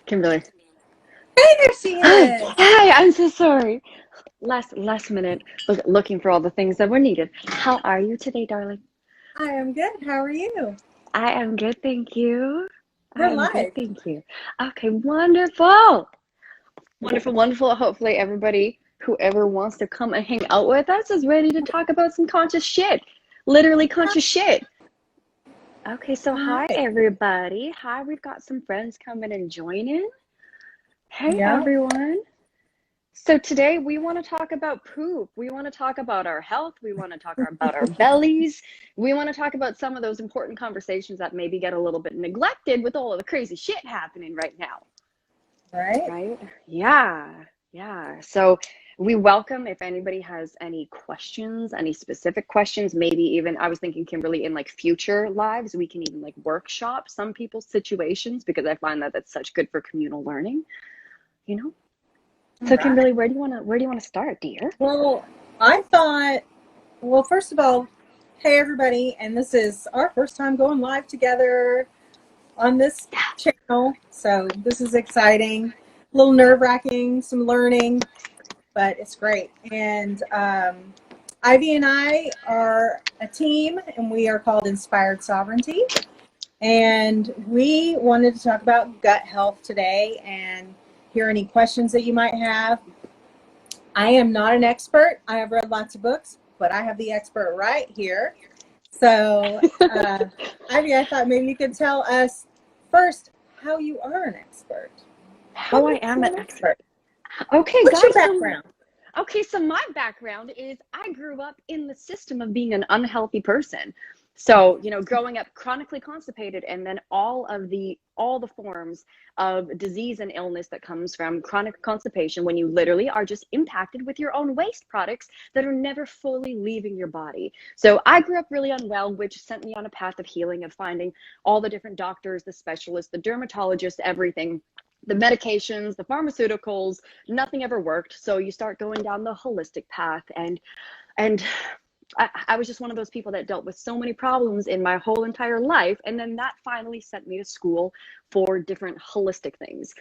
Kimberly. Hey, there she Hi, is. hi, I'm so sorry. Last minute, looking for all the things that were needed. How are you today, darling? I am good. How are you? I am good, thank you. I We're am good, live. thank you. Okay, wonderful. Wonderful, wonderful. Hopefully everybody, whoever wants to come and hang out with us is ready to talk about some conscious shit. Literally conscious shit. Okay, so All hi right. everybody. Hi, we've got some friends coming and joining. Hey Yeah. everyone. So today we want to talk about poop. We want to talk about our health. We want to talk about our bellies. We want to talk about some of those important conversations that maybe get a little bit neglected with all of the crazy shit happening right now. Right. Right? Yeah. Yeah. So we welcome if anybody has any questions, any specific questions, maybe even I was thinking, Kimberly, in like future lives, we can even like workshop some people's situations because I find that that's such good for communal learning, you know? All So right. Kimberly, where do you want to start, dear? Well, I thought, first of all, hey, everybody. And this is our first time going live together on this channel. So this is exciting. A little nerve-wracking, some learning, but it's great. And Ivy and I are a team, and we are called Inspired Sovereignty. And we wanted to talk about gut health today and hear any questions that you might have. I am not an expert. I have read lots of books, but I have the expert right here. So, Ivy, I thought maybe you could tell us first how you are an expert. How What I makes am you an an expert. expert? Okay, What's your guys. background? So my background is I grew up in the system of being an unhealthy person. So, growing up chronically constipated and then all the forms of disease and illness that comes from chronic constipation when you literally are just impacted with your own waste products that are never fully leaving your body. So, I grew up really unwell, which sent me on a path of healing, of finding all the different doctors, the specialists, the dermatologists, everything, the medications, the pharmaceuticals, nothing ever worked. So you start going down the holistic path, and I was just one of those people that dealt with so many problems in my whole entire life, and then that finally sent me to school for different holistic things.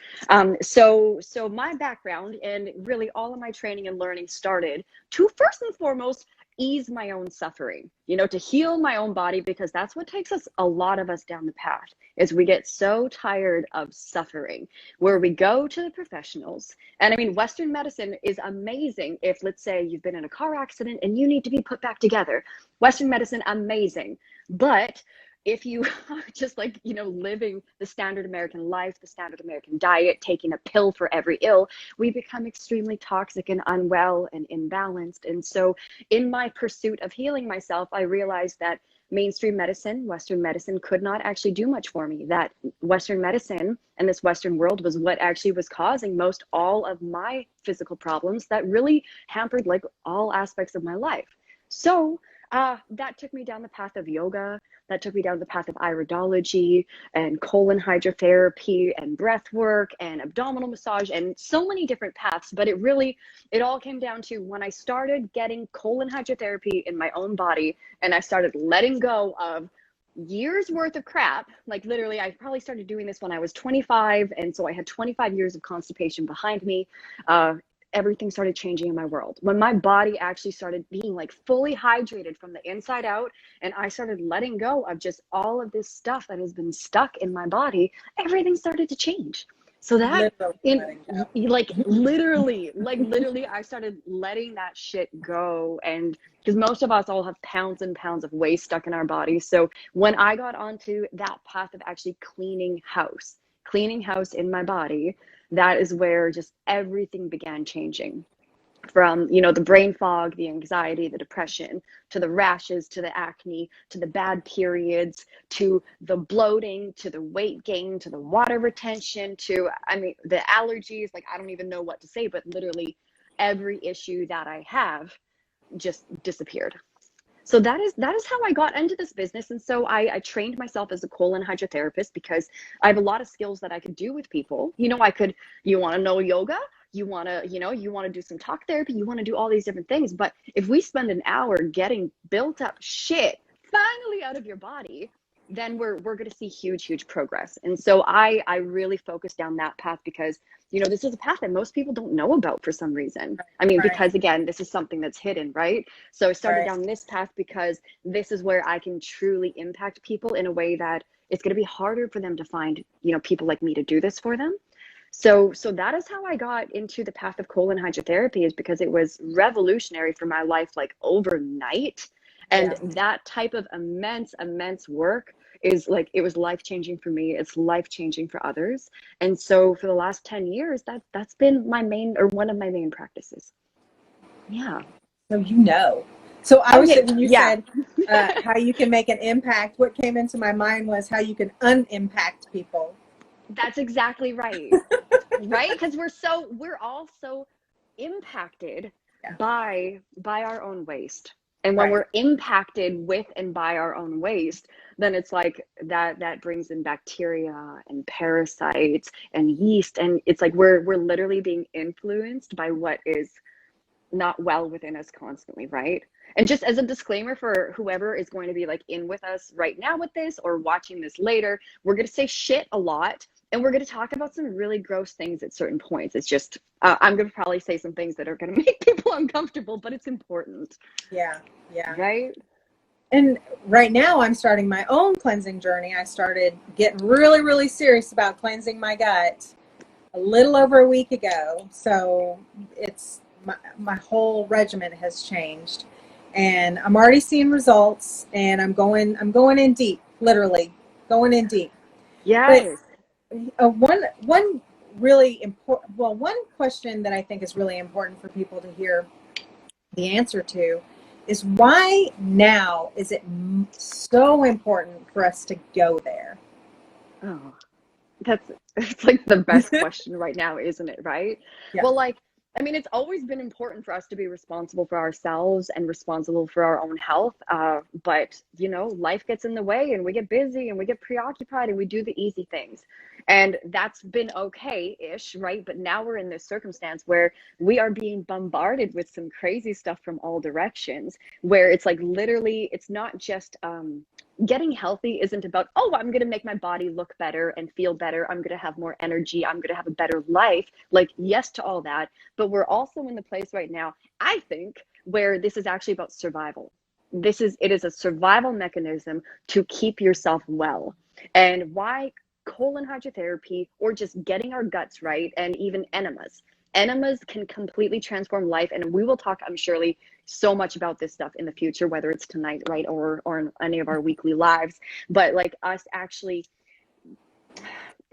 So my background and really all of my training and learning started to first and foremost ease my own suffering, to heal my own body, because that's what takes us, a lot of us, down the path, is we get so tired of suffering, where we go to the professionals. And I mean, Western medicine is amazing. If, let's say, you've been in a car accident and you need to be put back together, Western medicine, amazing. But if you are just like, living the standard American life, the standard American diet, taking a pill for every ill, we become extremely toxic and unwell and imbalanced. And so in my pursuit of healing myself, I realized that mainstream medicine, Western medicine, could not actually do much for me. That Western medicine and this Western world was what actually was causing most all of my physical problems that really hampered like all aspects of my life. So that took me down the path of yoga. That took me down the path of iridology and colon hydrotherapy and breath work and abdominal massage and so many different paths. But it all came down to when I started getting colon hydrotherapy in my own body, and I started letting go of years worth of crap. Like literally, I probably started doing this when I was 25. And so I had 25 years of constipation behind me. Everything started changing in my world when my body actually started being like fully hydrated from the inside out, and I started letting go of just all of this stuff that has been stuck in my body. Everything started to change. So that Literally in letting go. like literally I started letting that shit go. And because most of us all have pounds and pounds of waste stuck in our bodies. So when I got onto that path of actually cleaning house in my body, that is where just everything began changing, from the brain fog, the anxiety, the depression, to the rashes, to the acne, to the bad periods, to the bloating, to the weight gain, to the water retention, to, I mean, the allergies. Like, I don't even know what to say, but literally every issue that I have just disappeared. So that is how I got into this business. And so I trained myself as a colon hydrotherapist because I have a lot of skills that I could do with people. You want to know yoga, you want to do some talk therapy, you want to do all these different things. But if we spend an hour getting built up shit finally out of your body, then we're going to see huge progress. And so I really focus down that path because, you know, this is a path that most people don't know about for some reason. I mean, Right. because again, this is something that's hidden, right? So I started Right. down this path because this is where I can truly impact people in a way that it's going to be harder for them to find, you know, people like me to do this for them. So that is how I got into the path of colon hydrotherapy, is because it was revolutionary for my life, like overnight. And Yeah. that type of immense work is like, it was life changing for me. It's life changing for others. And so for the last 10 years, that's been my main, or one of my main practices. Yeah. So you know. So I Oh was yeah, when you yeah. said how you can make an impact, what came into my mind was how you can unimpact people. That's exactly right. Right? Because we're all so impacted Yeah. by our own waste. And when Right. we're impacted with and by our own waste, then it's like that brings in bacteria and parasites and yeast. And it's like we're literally being influenced by what is not well within us constantly, right? And just as a disclaimer for whoever is going to be like in with us right now with this or watching this later, we're going to say shit a lot, and we're going to talk about some really gross things at certain points. It's just I'm going to probably say some things that are going to make people uncomfortable, but it's important. Yeah. Yeah. Right? And right now I'm starting my own cleansing journey. I started getting really serious about cleansing my gut a little over a week ago. So it's my whole regimen has changed, and I'm already seeing results, and I'm going in deep, literally going in deep. But Yes. one really important, well, one question that I think is really important for people to hear the answer to is, why now is it so important for us to go there? Oh, that's it's like the best question right now, isn't it? Right? Yeah. Well, like, I mean, it's always been important for us to be responsible for ourselves and responsible for our own health. But, you know, life gets in the way and we get busy and we get preoccupied and we do the easy things. And that's been okay-ish, right? But now we're in this circumstance where we are being bombarded with some crazy stuff from all directions, where it's like literally, it's not just getting healthy isn't about, oh, I'm going to make my body look better and feel better. I'm going to have more energy. I'm going to have a better life. Like, yes to all that. But we're also in the place right now, I think, where this is actually about survival. It is a survival mechanism to keep yourself well. And why colon hydrotherapy, or just getting our guts right, and even enemas. Enemas can completely transform life. And we will talk, I'm surely, so much about this stuff in the future, whether it's tonight, right, or in any of our weekly lives. But like us actually,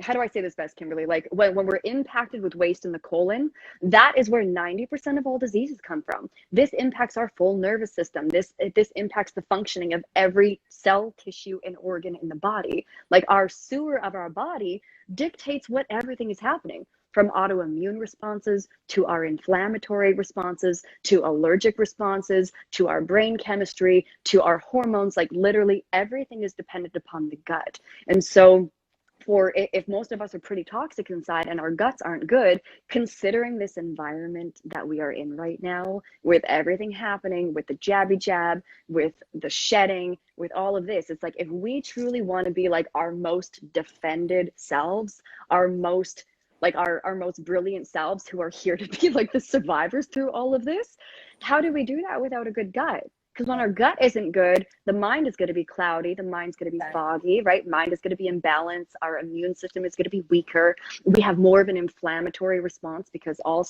how do I say this best, Kimberly? Like when we're impacted with waste in the colon, that is where 90% of all diseases come from. This impacts our full nervous system. This impacts the functioning of every cell, tissue, and organ in the body. Like our sewer of our body dictates what everything is happening, from autoimmune responses to our inflammatory responses to allergic responses to our brain chemistry to our hormones. Like literally everything is dependent upon the gut. And so for if most of us are pretty toxic inside and our guts aren't good, considering this environment that we are in right now, with everything happening, with the jabby jab, with the shedding, with all of this, it's like, if we truly want to be like our most defended selves, our most like our most brilliant selves who are here to be like the survivors through all of this, how do we do that without a good gut? Because when our gut isn't good, the mind is going to be cloudy, the mind's going to be foggy, right? Mind is going to be imbalanced, our immune system is going to be weaker. We have more of an inflammatory response, because all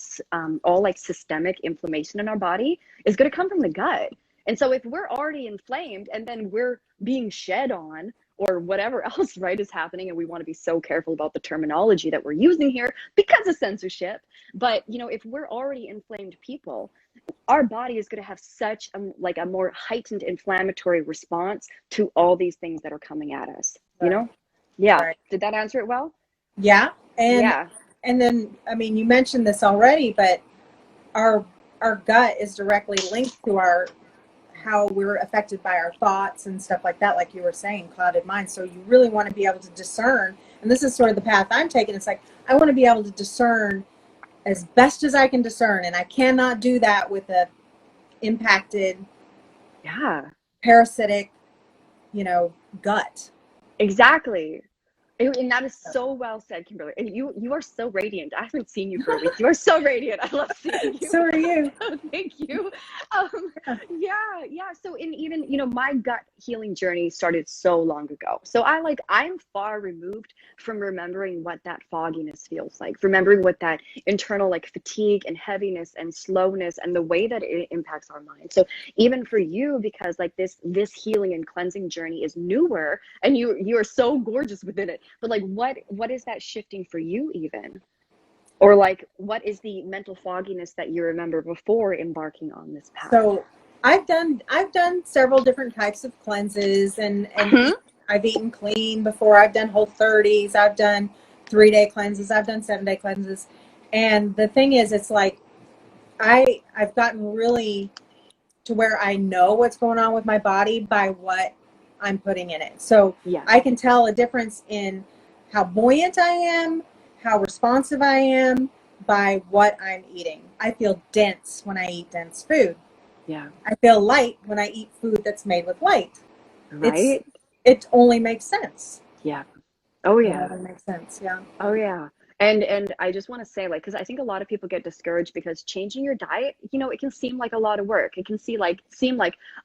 like systemic inflammation in our body is going to come from the gut. And so if we're already inflamed and then we're being shed on, or whatever else, right, is happening, and we want to be so careful about the terminology that we're using here because of censorship. But, you know, if we're already inflamed people, our body is going to have such a more heightened inflammatory response to all these things that are coming at us, you Right. know? Yeah. Right. Did that answer it well? Yeah. Yeah. And then, I mean, you mentioned this already, but our gut is directly linked to our how we're affected by our thoughts and stuff like that, like you were saying, clouded minds. So you really want to be able to discern, and this is sort of the path I'm taking. It's like, I want to be able to discern as best as I can discern, and I cannot do that with a impacted, Yeah. parasitic, gut. Exactly. And that is so well said, Kimberly. And you are so radiant. I haven't seen you for a week. You are so radiant. I love seeing you. So are you. Thank you. Yeah. So in even, my gut healing journey started so long ago. So I'm far removed from remembering what that fogginess feels like, remembering what that internal like fatigue and heaviness and slowness and the way that it impacts our mind. So even for you, because like this healing and cleansing journey is newer, and you are so gorgeous within it. But like, what is that shifting for you even? Or like, what is the mental fogginess that you remember before embarking on this path? So I've done several different types of cleanses, and I've eaten clean before. I've done Whole30s. I've done 3-day cleanses. I've done 7-day cleanses. And the thing is, it's like I've gotten really to where I know what's going on with my body by what I'm putting in it. So Yeah. I can tell a difference in how buoyant I am, how responsive I am by what I'm eating. I feel dense when I eat dense food. Yeah. I feel light when I eat food that's made with light. Right? It only makes sense. Yeah. Oh It yeah. only makes sense. Yeah. Oh yeah. And I just want to say, like, because I think a lot of people get discouraged because changing your diet, it can seem like a lot of work. It can seem like,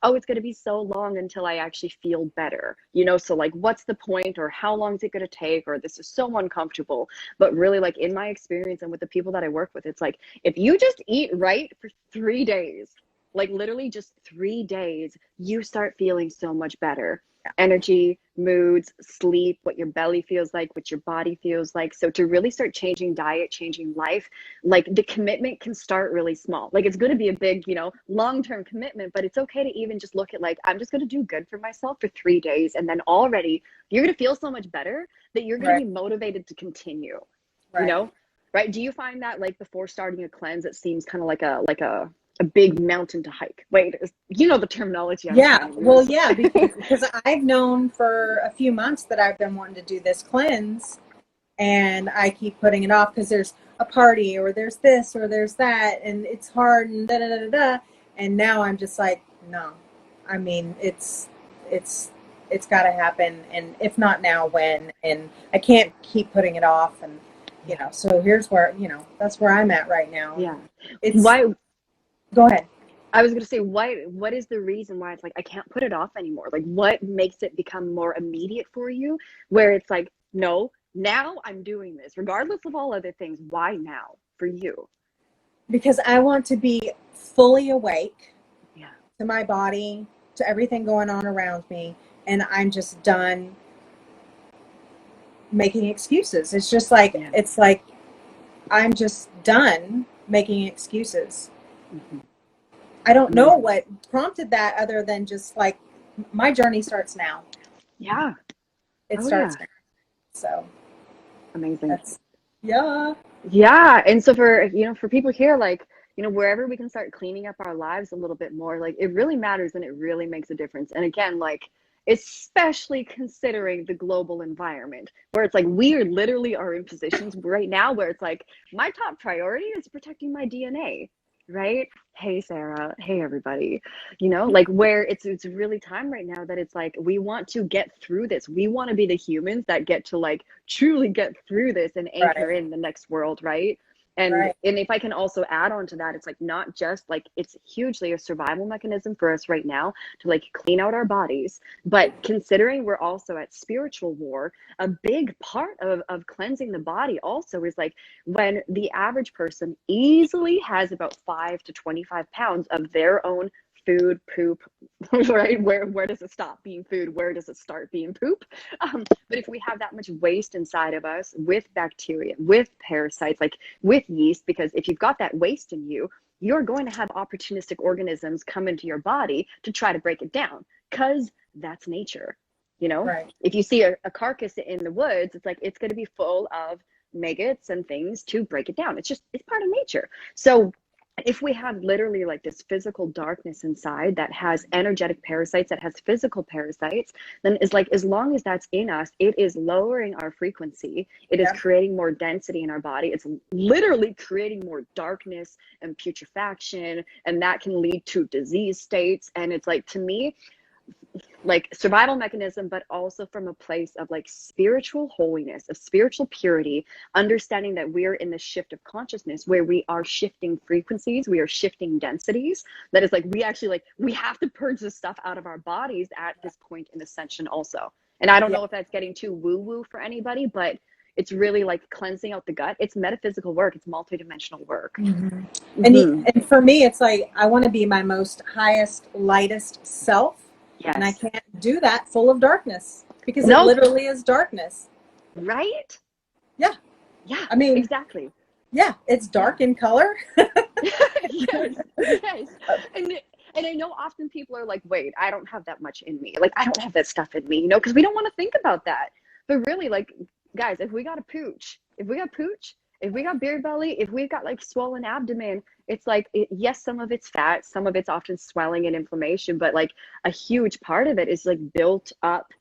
oh, it's going to be so long until I actually feel better. So like, what's the point, or how long is it going to take, or this is so uncomfortable. But really, like in my experience and with the people that I work with, it's like, if you just eat right for 3 days, like literally just 3 days, you start feeling so much better. Energy, moods, sleep, what your belly feels like, what your body feels like. So to really start changing diet, changing life, like the commitment can start really small. Like it's going to be a big, long-term commitment, but it's okay to even just look at like, I'm just going to do good for myself for 3 days. And then already you're going to feel so much better that you're going to be motivated to continue, right? Do you find that like before starting a cleanse, it seems kind of like a big mountain to hike? Wait, the terminology I'm Yeah, trying to use. well, yeah, because I've known for a few months that I've been wanting to do this cleanse, and I keep putting it off because there's a party, or there's this, or there's that, and it's hard, and da da da da da. And now I'm just like, no, I mean, it's got to happen, and if not now, when? And I can't keep putting it off, and so here's where that's where I'm at right now. Yeah. It's Why? Go ahead. I was going to say, what is the reason why it's like, I can't put it off anymore? Like, what makes it become more immediate for you, where it's like, no, now I'm doing this, regardless of all other things. Why now for you? Because I want to be fully awake Yeah. to my body, to everything going on around me. And I'm just done making excuses. It's just like, it's like, I'm just done making excuses. Mm-hmm. I don't know what prompted that, other than just like, my journey starts now. Yeah. It starts now. So amazing. Yeah. And so for people here, like, wherever we can start cleaning up our lives a little bit more, like it really matters and it really makes a difference. And again, like, especially considering the global environment, where it's like we literally are in positions right now where it's like, my top priority is protecting my DNA, right? Hey Sarah, hey everybody, like where it's really time right now that it's like, we want to get through this. We want to be the humans that get to like truly get through this and anchor in the next world, right? And if I can also add on to that, it's like, not just like, it's hugely a survival mechanism for us right now to like clean out our bodies, but considering we're also at spiritual war, a big part of cleansing the body also is like, when the average person easily has about 5 to 25 pounds of their own food poop, right? Where does it stop being food? Where does it start being poop? But if we have that much waste inside of us, with bacteria, with parasites, like with yeast, because if you've got that waste in you, you're going to have opportunistic organisms come into your body to try to break it down, because that's nature. If you see a carcass in the woods, it's like, it's going to be full of maggots and things to break it down. It's part of nature. So if we have literally like this physical darkness inside that has energetic parasites, that has physical parasites, then is like, as long as that's in us, it is lowering our frequency. It is creating more density in our body. It's literally creating more darkness and putrefaction, and that can lead to disease states. And it's like, to me, like survival mechanism, but also from a place of like spiritual holiness, of spiritual purity, understanding that we're in the shift of consciousness where we are shifting frequencies, we are shifting densities. That is like, we actually like, we have to purge this stuff out of our bodies at this point in ascension also. And I don't Yeah. know if that's getting too woo-woo for anybody, but it's really like cleansing out the gut. It's metaphysical work. It's multidimensional work. Mm-hmm. Mm-hmm. And for me, it's like I want to be my most highest, lightest self, and I Yes. can't do that full of darkness because it No. literally is darkness. Right? Yeah. Yeah. I mean, exactly. yeah, it's dark in color. Yes. Yes. And I know often people are like, wait, I don't have that much in me. Like, I don't have that stuff in me, you know, because we don't want to think about that. But really, like, guys, if we got a pooch, if we got beer belly, if we've got like swollen abdomen, it's like, yes, some of it's fat, some of it's often swelling and inflammation, but like a huge part of it is like built up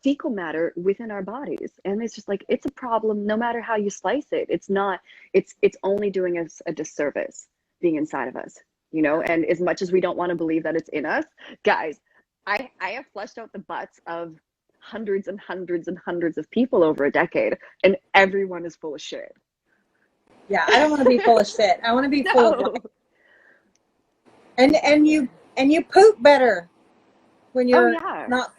fecal matter within our bodies. And it's just like, it's a problem no matter how you slice it. It's not, it's only doing us a disservice being inside of us, you know. And as much as we don't want to believe that it's in us, guys, I have fleshed out the butts of hundreds and hundreds and hundreds of people over a decade, and everyone is full of shit. Yeah, I don't want to be full of shit. I want to be full of life. And you poop better when you're not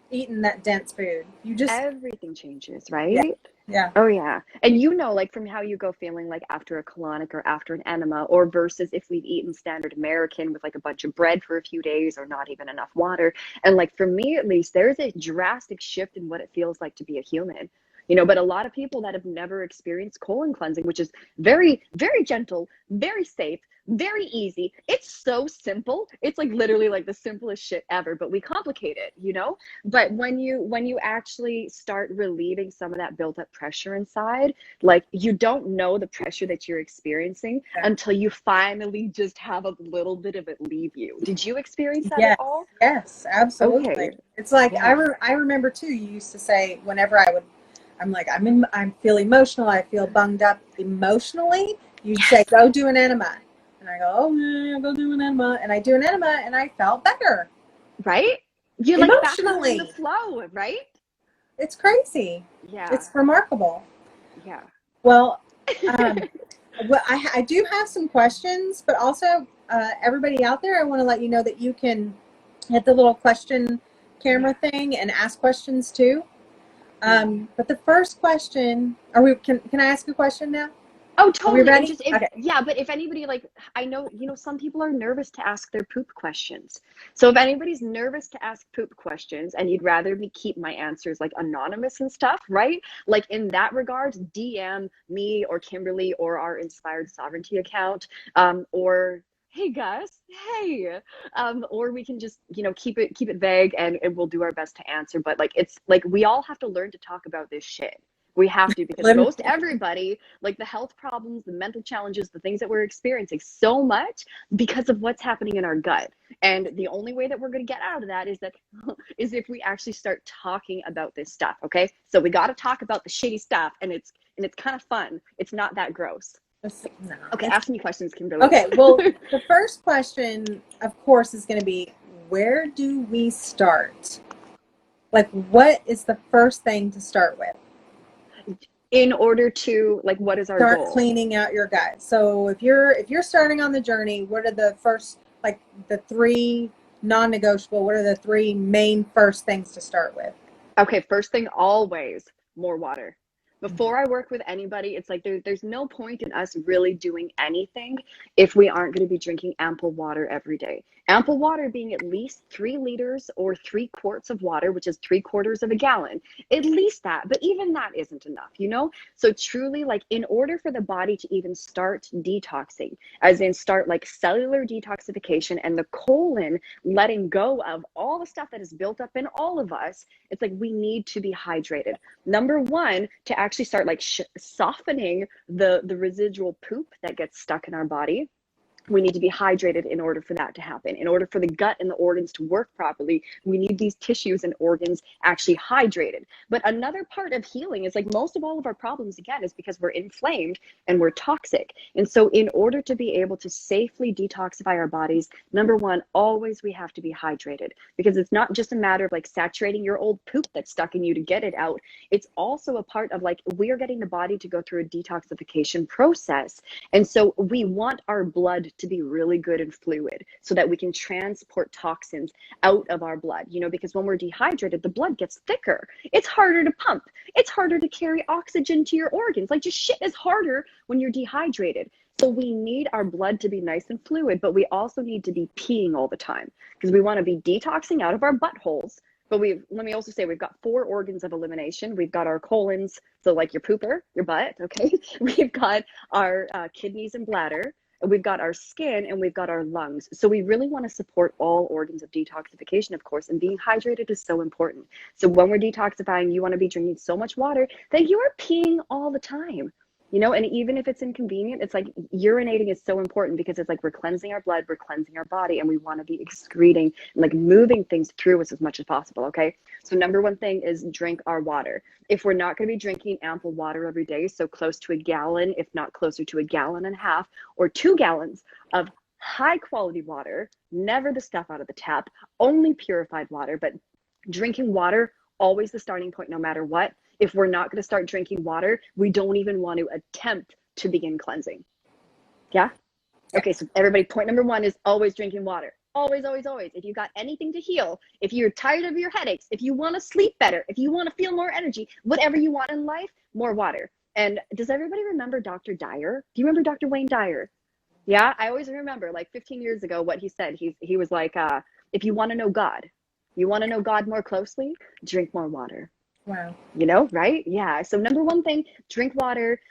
eating that dense food. You just everything changes, right? Yeah. Oh yeah. And you know, like from how you go feeling like after a colonic or after an enema, or versus if we've eaten standard American with like a bunch of bread for a few days or not even enough water. And like for me at least, there's a drastic shift in what it feels like to be a human. You know, but a lot of people that have never experienced colon cleansing, which is very, very gentle, very safe, very easy. It's so simple. It's like literally like the simplest shit ever, but we complicate it, you know? But when you actually start relieving some of that built up pressure inside, like you don't know the pressure that you're experiencing until you finally just have a little bit of it leave you. Did you experience that at all? Yes, absolutely. Okay. It's like I remember too, you used to say whenever I'm like, I feel emotional, I feel bunged up emotionally, you'd say, go do an enema. And I go, oh yeah, go do an enema. And I do an enema and I felt better. Right? You're like back in Emotionally. the flow, right? It's crazy. Yeah. It's remarkable. Yeah. Well, well, I do have some questions, but also everybody out there, I want to let you know that you can hit the little question camera thing and ask questions too. But the first question, can I ask a question now? Oh, totally. Are we ready? Okay. Yeah, but if anybody, like, I know, you know, some people are nervous to ask their poop questions. So if anybody's nervous to ask poop questions and you'd rather me keep my answers like anonymous and stuff, right? Like in that regard, DM me or Kimberly or our Inspired Sovereignty account, or hey guys, hey, or we can just, you know, keep it vague and we'll do our best to answer. But like, it's like we all have to learn to talk about this shit. We have to, because most everybody, like the health problems, the mental challenges, the things that we're experiencing so much because of what's happening in our gut. And the only way that we're going to get out of that is if we actually start talking about this stuff. Okay. So we got to talk about the shitty stuff, and it's kind of fun. It's not that gross. No, okay. Ask me questions, Kimberly. Okay. Well, the first question, of course, is going to be, where do we start? Like, what is the first thing to start with? In order to, like, what is our goal? Start cleaning out your gut. So if you're starting on the journey, what are the first, like the 3 non-negotiable, what are the 3 main first things to start with? Okay, first thing, always more water. Before I work with anybody, it's like there's no point in us really doing anything if we aren't going to be drinking ample water every day. Ample water being at least 3 liters or 3 quarts of water, which is 3/4 of a gallon. At least that, but even that isn't enough, you know? So truly, like, in order for the body to even start detoxing, as in start like cellular detoxification and the colon letting go of all the stuff that is built up in all of us, it's like we need to be hydrated. Number 1, to actually start like softening the residual poop that gets stuck in our body. We need to be hydrated in order for that to happen. In order for the gut and the organs to work properly, we need these tissues and organs actually hydrated. But another part of healing is like most of all of our problems, again, is because we're inflamed and we're toxic. And so in order to be able to safely detoxify our bodies, number one, always we have to be hydrated, because it's not just a matter of like saturating your old poop that's stuck in you to get it out. It's also a part of like, we are getting the body to go through a detoxification process. And so we want our blood to be really good and fluid so that we can transport toxins out of our blood, you know, because when we're dehydrated, the blood gets thicker. It's harder to pump. It's harder to carry oxygen to your organs. Like, just shit is harder when you're dehydrated. So we need our blood to be nice and fluid, but we also need to be peeing all the time because we want to be detoxing out of our buttholes. But let me also say, we've got 4 organs of elimination. We've got our colons, so like your pooper, your butt, okay? We've got our kidneys and bladder. We've got our skin, and we've got our lungs. So we really want to support all organs of detoxification, of course, and being hydrated is so important. So when we're detoxifying, you want to be drinking so much water that you are peeing all the time. You know, and even if it's inconvenient, it's like urinating is so important because it's like we're cleansing our blood, we're cleansing our body, and we want to be excreting and like moving things through us as much as possible, okay? So number one thing is drink our water. If we're not going to be drinking ample water every day, so close to a gallon, if not closer to a gallon and a half, or 2 gallons of high quality water, never the stuff out of the tap, only purified water, but drinking water, always the starting point no matter what. If we're not going to start drinking water, we don't even want to attempt to begin cleansing. Yeah? Okay, so everybody, point number 1 is always drinking water. Always, always, always. If you got anything to heal, if you're tired of your headaches, if you want to sleep better, if you want to feel more energy, whatever you want in life, more water. And does everybody remember Dr. Dyer? Do you remember Dr. Wayne Dyer? Yeah, I always remember like 15 years ago what he said. He was like, if you want to know God, you want to know God more closely, drink more water. Wow. You know, right? Yeah. So number 1 thing, drink water.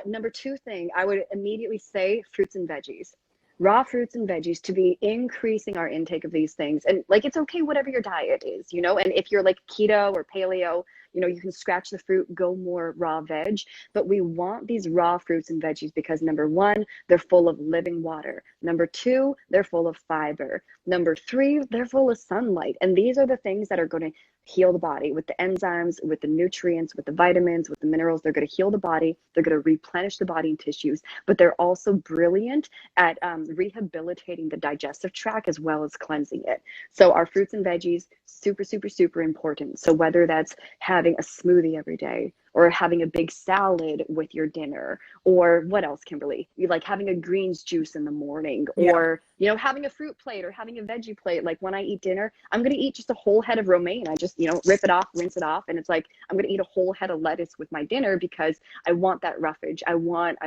Number 2 thing, I would immediately say fruits and veggies. Raw fruits and veggies, to be increasing our intake of these things. And like, it's okay, whatever your diet is, you know, and if you're like keto or paleo, you know, you can scratch the fruit, go more raw veg, but we want these raw fruits and veggies because number 1, they're full of living water. Number 2, they're full of fiber. Number 3, they're full of sunlight. And these are the things that are going to heal the body with the enzymes, with the nutrients, with the vitamins, with the minerals. They're going to heal the body. They're going to replenish the body and tissues, but they're also brilliant at rehabilitating the digestive tract as well as cleansing it. So our fruits and veggies, super, super, super important. So whether that's having a smoothie every day, or having a big salad with your dinner, or what else, Kimberly? You like having a greens juice in the morning, or, you know, having a fruit plate or having a veggie plate. Like when I eat dinner, I'm going to eat just a whole head of romaine. I just, you know, rip it off, rinse it off. And it's like, I'm going to eat a whole head of lettuce with my dinner because I want that roughage. I want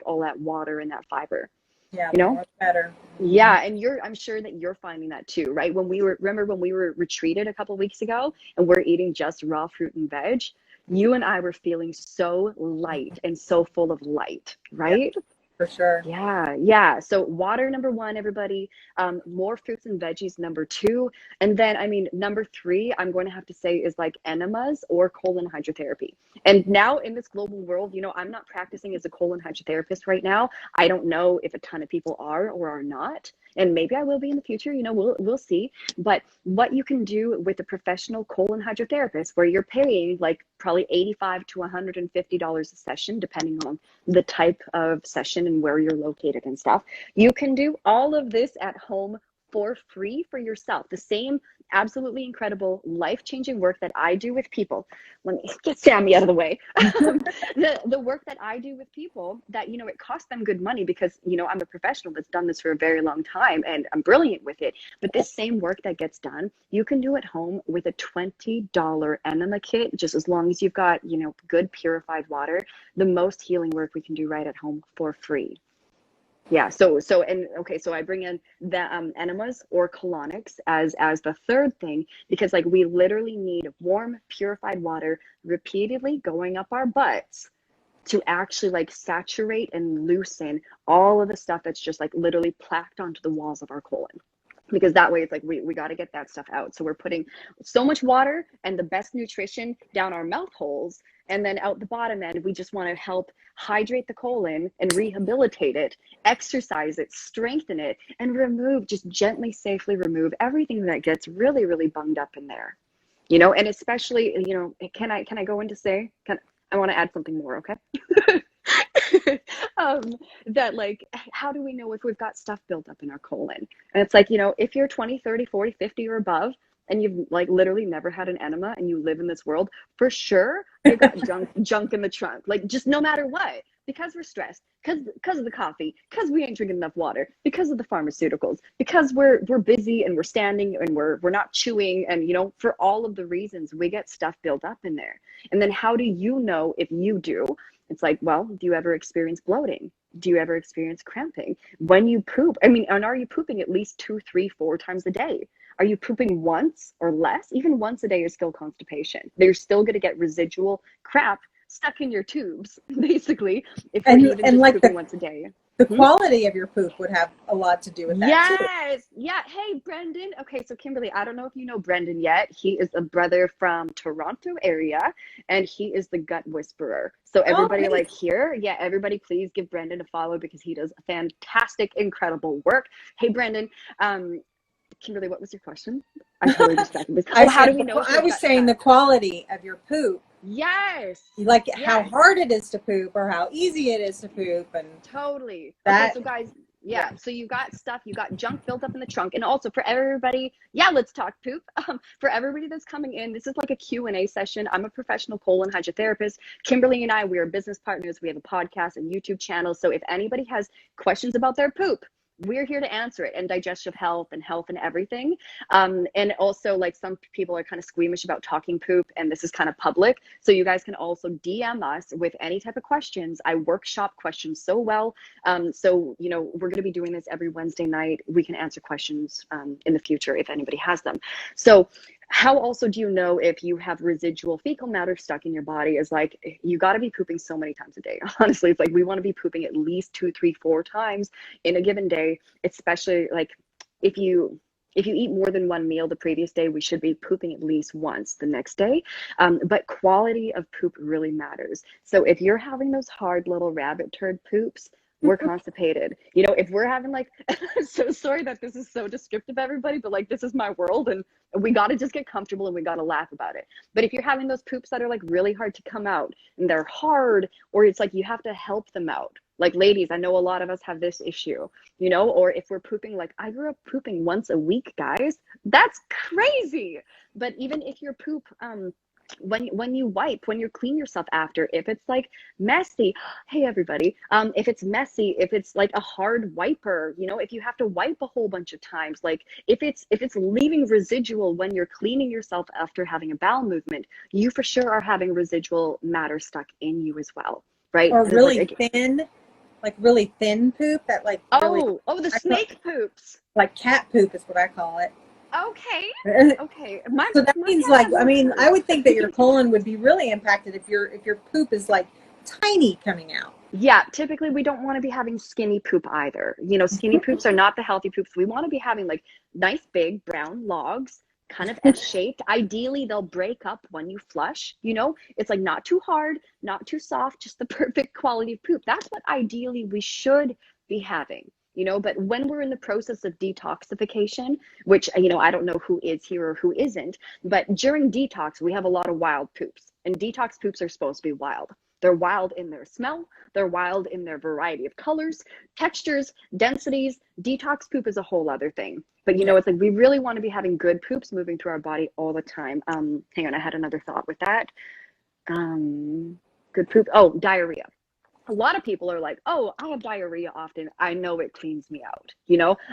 all that water and that fiber. Yeah, You know? better. Yeah, and I'm sure that you're finding that too, right? When we were retreated a couple of weeks ago and we're eating just raw fruit and veg, you and I were feeling so light and so full of light, right? Yeah, for sure. Yeah. So water, number 1, everybody. More fruits and veggies, number 2. And then, I mean, number 3, I'm going to have to say is like enemas or colon hydrotherapy. And now in this global world, you know, I'm not practicing as a colon hydrotherapist right now. I don't know if a ton of people are or are not. And maybe I will be in the future, you know, we'll see. But what you can do with a professional colon hydrotherapist, where you're paying like probably $85 to $150 a session, depending on the type of session and where you're located and stuff. You can do all of this at home for free for yourself. The same absolutely incredible life-changing work that I do with people. Let me get Sammy out of the way. The work that I do with people that, you know, it costs them good money because, you know, I'm a professional that's done this for a very long time and I'm brilliant with it. But this same work that gets done, you can do at home with a $20 enema kit, just as long as you've got, you know, good purified water. The most healing work we can do right at home for free. Yeah. So I bring in the enemas or colonics as the third thing, because like we literally need warm, purified water repeatedly going up our butts to actually like saturate and loosen all of the stuff that's just like literally plaqued onto the walls of our colon. because that way it's like we got to get that stuff out. So we're putting so much water and the best nutrition down our mouth holes, and then out the bottom end we just want to help hydrate the colon and rehabilitate it, exercise it, strengthen it, and remove, just gently, safely remove everything that gets really, really bunged up in there. And especially, can I go into say, I want to add something more, okay? um, that like, how do we know if we've got stuff built up in our colon? And it's like, if you're 20, 30, 40, 50 or above, and you've like literally never had an enema and you live in this world, for sure, you got junk in the trunk. Like, just no matter what, because we're stressed, because of the coffee, because we ain't drinking enough water, because of the pharmaceuticals, because we're busy and we're standing and we're not chewing, and for all of the reasons, we get stuff built up in there. And then how do you know if you do? It's like, well, do you ever experience bloating? Do you ever experience cramping? When you poop, and are you pooping at least 2, 3, 4 times a day? Are you pooping once or less? Even once a day is still constipation. They're still going to get residual crap stuck in your tubes, basically, if you're even just like pooping once a day. The quality of your poop would have a lot to do with that too. Yes. Yeah. Hey, Brendan. Okay, so Kimberly, I don't know if you know Brendan yet. He is a brother from Toronto area, and he is the gut whisperer. So everybody everybody please give Brendan a follow, because he does fantastic, incredible work. Hey, Brendan. Kimberly, what was your question? I totally distracted. How do we know? I was saying the quality of your poop. Yes. Like how hard it is to poop or how easy it is to poop. And totally. Okay, so guys, so you got junk built up in the trunk. And also for everybody, let's talk poop. For everybody that's coming in, this is like a Q&A session. I'm a professional colon hydrotherapist. Kimberly and I, we are business partners. We have a podcast and YouTube channel. So if anybody has questions about their poop, we're here to answer it, and digestive health and everything. And also, like, some people are kind of squeamish about talking poop, and this is kind of public. So you guys can also DM us with any type of questions. I workshop questions so well. So, we're going to be doing this every Wednesday night. We can answer questions in the future if anybody has them. So how also do you know if you have residual fecal matter stuck in your body? Is like, you got to be pooping so many times a day. Honestly, it's like we want to be pooping at least 2, 3, 4 times in a given day, especially like if you eat more than one meal the previous day, we should be pooping at least once the next day. But quality of poop really matters. So if you're having those hard little rabbit turd poops, we're constipated. If we're having like, so sorry that this is so descriptive, everybody, but like, this is my world, and we got to just get comfortable and we got to laugh about it. But if you're having those poops that are like really hard to come out and they're hard, or it's like you have to help them out. Like, ladies, I know a lot of us have this issue, or if we're pooping, like I grew up pooping once a week, guys, that's crazy. But even if your poop, when you wipe, when you clean yourself after, if it's like messy, hey everybody, if it's messy, if it's like a hard wiper, if you have to wipe a whole bunch of times, like if it's leaving residual when you're cleaning yourself after having a bowel movement, you for sure are having residual matter stuck in you as well, right? Or really thin, like really thin poop that like the snake poops, like cat poop is what I call it. Okay. So that means like, I would think that your colon would be really impacted if your poop is like tiny coming out. Yeah, typically we don't want to be having skinny poop either. Skinny poops are not the healthy poops. We want to be having like nice big brown logs, kind of S-shaped. Ideally, they'll break up when you flush. It's like not too hard, not too soft, just the perfect quality of poop. That's what ideally we should be having. But when we're in the process of detoxification, which, I don't know who is here or who isn't, but during detox, we have a lot of wild poops, and detox poops are supposed to be wild. They're wild in their smell. They're wild in their variety of colors, textures, densities. Detox poop is a whole other thing. But, it's like we really want to be having good poops moving through our body all the time. Hang on, I had another thought with that. Good poop. Oh, diarrhea. A lot of people are like, oh, I have diarrhea often. I know it cleans me out.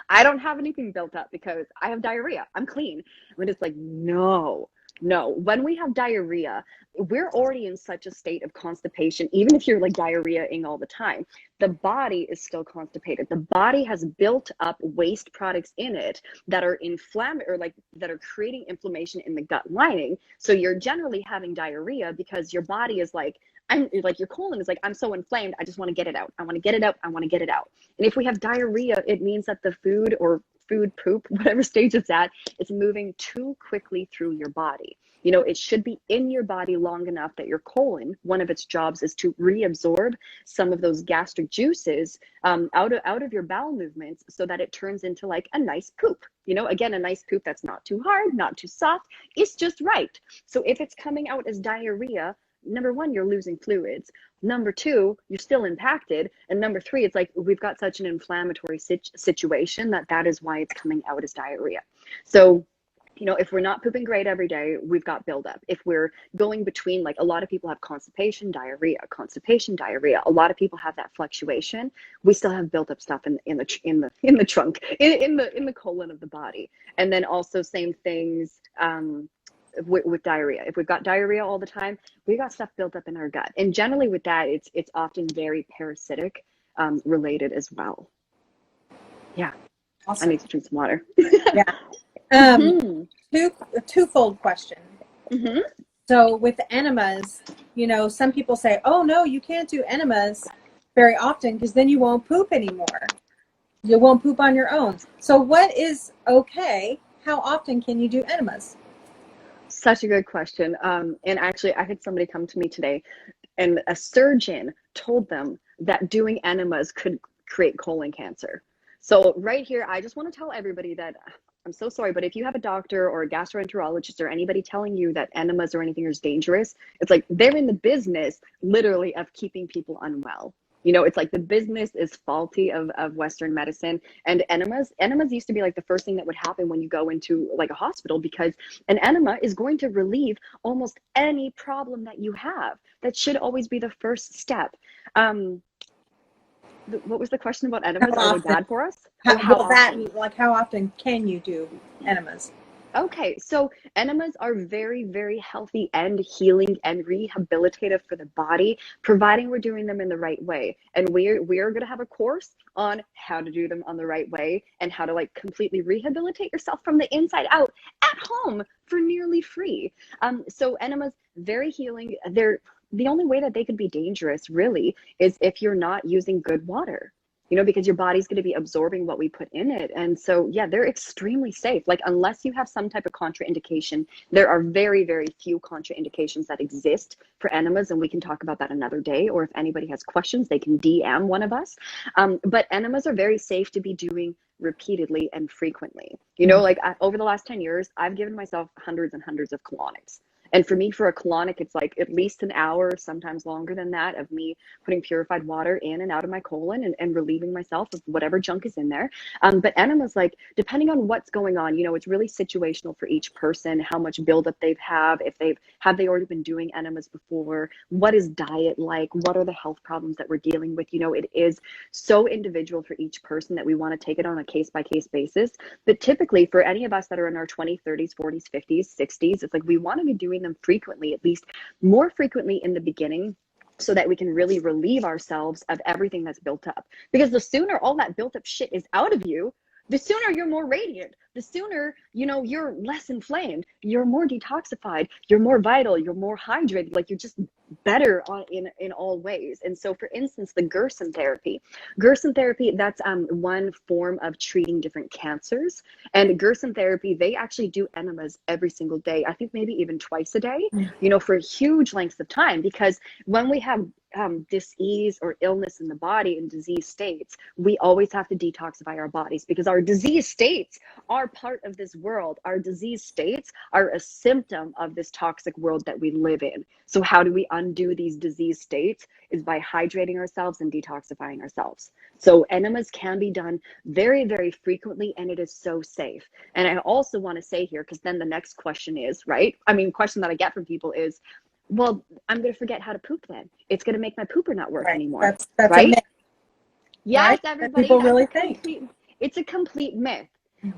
I don't have anything built up because I have diarrhea. I'm clean. But it's like, no. When we have diarrhea, we're already in such a state of constipation. Even if you're like diarrheaing all the time, the body is still constipated. The body has built up waste products in it that are inflammatory, or like that are creating inflammation in the gut lining. So you're generally having diarrhea because your body is like, your colon is like, I'm so inflamed. I just want to get it out. I want to get it out. I want to get it out. And if we have diarrhea, it means that the food or food, poop, whatever stage it's at, it's moving too quickly through your body. You know, it should be in your body long enough that your colon, one of its jobs is to reabsorb some of those gastric juices out of your bowel movements so that it turns into like a nice poop. You know, again, a nice poop that's not too hard, not too soft. It's just right. So if it's coming out as diarrhea, number one, you're losing fluids. Number two, you're still impacted. And number three, it's like we've got such an inflammatory situation that is why it's coming out as diarrhea. So, you know, if we're not pooping great every day, we've got buildup. If we're going between, like a lot of people have constipation, diarrhea. A lot of people have that fluctuation. We still have built up stuff in the trunk, in the colon of the body. And then also same things with diarrhea. If we've got diarrhea all the time, we got stuff built up in our gut. And generally with that, it's often very parasitic related as well. Yeah. Awesome. I need to drink some water. Yeah. Twofold question. So with the enemas, you know, some people say, oh no, you can't do enemas very often because then you won't poop anymore. You won't poop on your own. So what is okay? How often can you do enemas? Such a good question. And actually, I had somebody come to me today, and a surgeon told them that doing enemas could create colon cancer. So right here, I just want to tell everybody that I'm so sorry, but if you have a doctor or a gastroenterologist or anybody telling you that enemas or anything is dangerous, it's like they're in the business literally of keeping people unwell. You know, it's like the business is faulty of Western medicine. And enemas used to be like the first thing that would happen when you go into like a hospital, because an enema is going to relieve almost any problem that you have. That should always be the first step. What was the question about enemas? Are they bad for us? How often can you do enemas? Okay, so enemas are very, very healthy and healing and rehabilitative for the body, providing we're doing them in the right way. And we're going to have a course on how to do them on the right way and how to like completely rehabilitate yourself from the inside out at home for nearly free. So enemas, very healing. The only way that they could be dangerous really is if you're not using good water. You know, because your body's going to be absorbing what we put in it. And so, yeah, they're extremely safe. Like, unless you have some type of contraindication, there are very, very few contraindications that exist for enemas. And we can talk about that another day. Or if anybody has questions, they can DM one of us. But enemas are very safe to be doing repeatedly and frequently. You know, like over the last 10 years, I've given myself hundreds and hundreds of colonics. And for me, for a colonic, it's like at least an hour, sometimes longer than that, of me putting purified water in and out of my colon and relieving myself of whatever junk is in there. But enemas, like, depending on what's going on, you know, it's really situational for each person, how much buildup have they already been doing enemas before? What is diet like? What are the health problems that we're dealing with? You know, it is so individual for each person that we want to take it on a case-by-case basis. But typically, for any of us that are in our 20s, 30s, 40s, 50s, 60s, it's like we want to be doing them frequently, at least more frequently in the beginning, so that we can really relieve ourselves of everything that's built up. Because the sooner all that built up shit is out of you, the sooner you're more radiant, the sooner, you know, you're less inflamed, you're more detoxified, you're more vital, you're more hydrated, like you're just better in all ways. And so, for instance, the Gerson therapy, that's one form of treating different cancers. And Gerson therapy, they actually do enemas every single day. I think maybe even twice a day, you know, for huge lengths of time. Because when we have dis-ease or illness in the body in disease states, we always have to detoxify our bodies, because our disease states are part of this world. Our disease states are a symptom of this toxic world that we live in. So how do we undo these disease states? Is by hydrating ourselves and detoxifying ourselves. So enemas can be done very, very frequently, and it is so safe. And I also want to say here, because then the next question is, right? I mean, question that I get from people is, well, I'm going to forget how to poop then. It's going to make my pooper not work anymore. That's right? A myth, yes, right? everybody. People really think. It's a complete myth.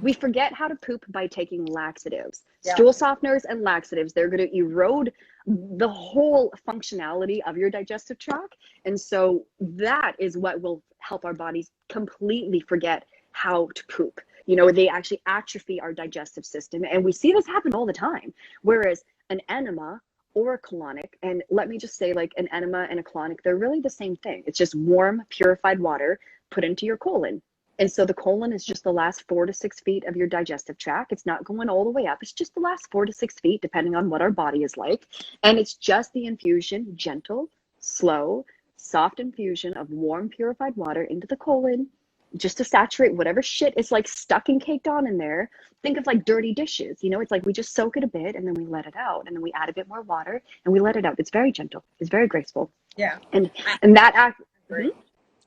We forget how to poop by taking laxatives. Yeah. Stool softeners and laxatives, they're going to erode the whole functionality of your digestive tract. And so that is what will help our bodies completely forget how to poop. You know, they actually atrophy our digestive system. And we see this happen all the time. Whereas an enema or a colonic, and let me just say, like, an enema and a colonic, they're really the same thing. It's just warm, purified water put into your colon. And so the colon is just the last 4 to 6 feet of your digestive tract. It's not going all the way up. It's just the last 4 to 6 feet, depending on what our body is like. And it's just the infusion, gentle, slow, soft infusion of warm, purified water into the colon, just to saturate whatever shit is like stuck and caked on in there. Think of like dirty dishes. You know, it's like we just soak it a bit and then we let it out. And then we add a bit more water and we let it out. It's very gentle. It's very graceful. Yeah. And that act.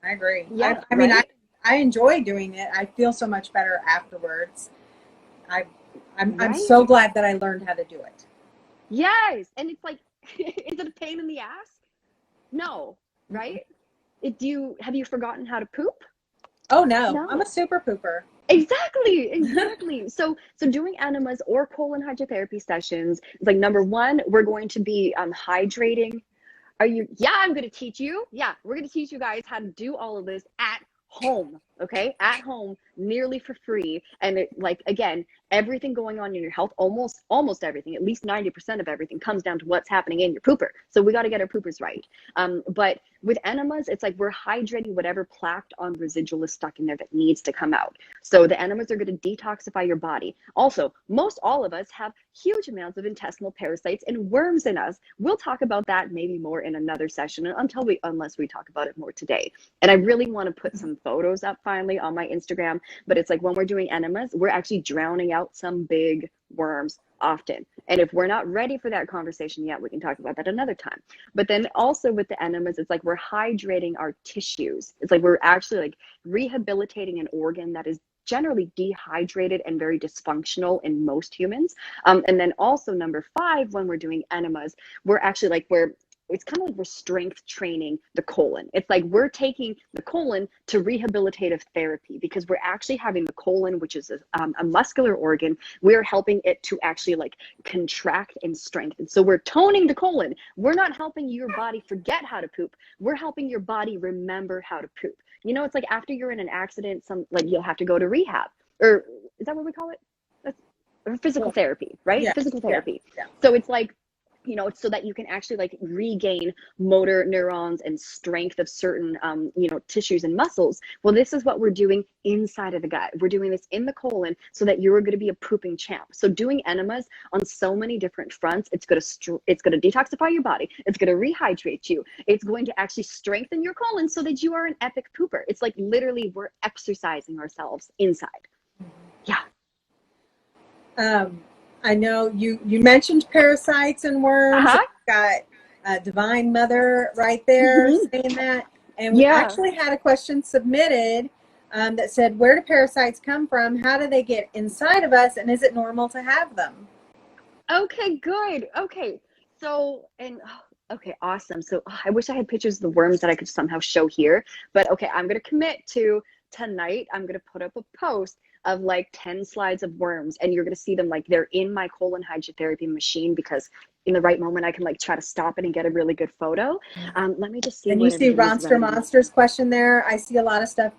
I agree. Yeah. I mean, right? I enjoy doing it. I feel so much better afterwards. I'm Right? so glad that I learned how to do it. Yes. And it's like, is it a pain in the ass? No. Right? Have you forgotten how to poop? Oh no. No. I'm a super pooper. Exactly. So doing enemas or colon hydrotherapy sessions, it's like, number one, we're going to be hydrating. Yeah, I'm going to teach you. Yeah, we're going to teach you guys how to do all of this at home, okay? At home, nearly for free. And it, like, again, everything going on in your health, almost everything, at least 90% of everything comes down to what's happening in your pooper. So we got to get our poopers right. But with enemas, it's like we're hydrating whatever plaqued on residual is stuck in there that needs to come out. So the enemas are going to detoxify your body. Also, most all of us have huge amounts of intestinal parasites and worms in us. We'll talk about that maybe more in another session unless we talk about it more today. And I really want to put some photos up finally on my Instagram, but it's like when we're doing enemas, we're actually drowning out some big worms often. And if we're not ready for that conversation yet, we can talk about that another time. But then also with the enemas, it's like we're hydrating our tissues. It's like we're actually like rehabilitating an organ that is generally dehydrated and very dysfunctional in most humans. And then also number 5, when we're doing enemas, we're actually like it's kind of like we're strength training the colon. It's like we're taking the colon to rehabilitative therapy because we're actually having the colon, which is a muscular organ, we're helping it to actually like contract and strengthen. So we're toning the colon. We're not helping your body forget how to poop. We're helping your body remember how to poop. You know, it's like after you're in an accident, you'll have to go to rehab, or is that what we call it? That's physical therapy, right? Yeah. Physical therapy. Yeah. So it's like, you know, so that you can actually like regain motor neurons and strength of certain, tissues and muscles. Well, this is what we're doing inside of the gut. We're doing this in the colon so that you're going to be a pooping champ. So doing enemas on so many different fronts, it's going to detoxify your body. It's going to rehydrate you. It's going to actually strengthen your colon so that you are an epic pooper. It's like literally we're exercising ourselves inside. Yeah. I know you mentioned parasites and worms. Uh-huh. Got Divine Mother right there saying that. And we actually had a question submitted that said, where do parasites come from? How do they get inside of us? And is it normal to have them? Okay, good. Okay. So, okay, awesome. So I wish I had pictures of the worms that I could somehow show here. But okay, I'm going to commit to tonight. I'm going to put up a post of like 10 slides of worms, and you're going to see them like they're in my colon hydrotherapy machine, because in the right moment I can like try to stop it and get a really good photo. Let me just see. And you see Monster's question there. I see a lot of stuff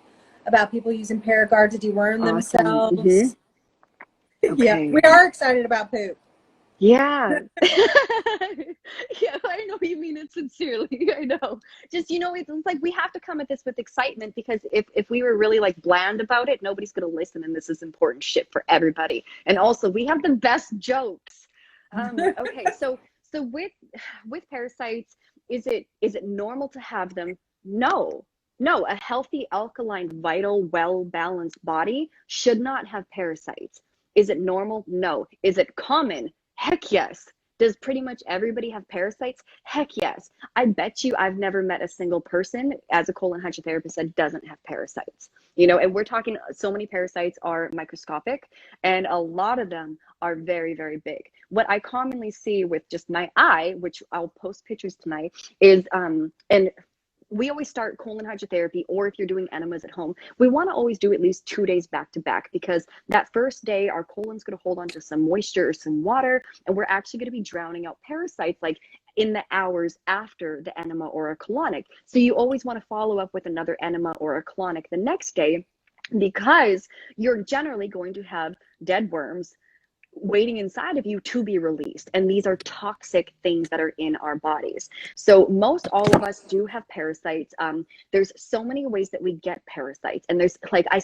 about people using Paragard to deworm themselves. Okay. Yeah, we are excited about poop. Yeah. Yeah, I know you mean it sincerely. I know. Just, it's like we have to come at this with excitement, because if we were really like bland about it, nobody's going to listen, and this is important shit for everybody. And also, we have the best jokes. Okay, so with parasites, is it normal to have them? No, a healthy, alkaline, vital, well-balanced body should not have parasites. Is it normal? No. Is it common? Heck yes. Does pretty much everybody have parasites? Heck yes. I bet you I've never met a single person as a colon hydrotherapist that doesn't have parasites. And we're talking, so many parasites are microscopic, and a lot of them are very, very big. What I commonly see with just my eye, which I'll post pictures tonight, is, and we always start colon hydrotherapy, or if you're doing enemas at home, we want to always do at least 2 days back to back, because that first day our colon's going to hold on to some moisture or some water, and we're actually going to be drowning out parasites like in the hours after the enema or a colonic. So you always want to follow up with another enema or a colonic the next day, because you're generally going to have dead worms, waiting inside of you to be released. And these are toxic things that are in our bodies. So most all of us do have parasites. There's so many ways that we get parasites. And there's like, I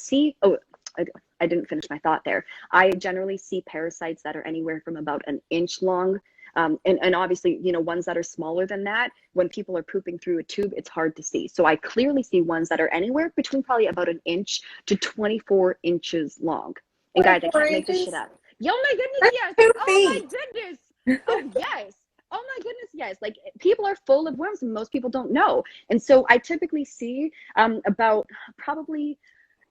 didn't finish my thought there. I generally see parasites that are anywhere from about an inch long. And obviously, you know, ones that are smaller than that, when people are pooping through a tube, it's hard to see. So I clearly see ones that are anywhere between probably about an inch to 24 inches long. And guys, I can't make this shit up. Oh my goodness, yes. Oh my goodness. Oh yes. Oh my goodness, yes. Like people are full of worms and most people don't know. And so I typically see about probably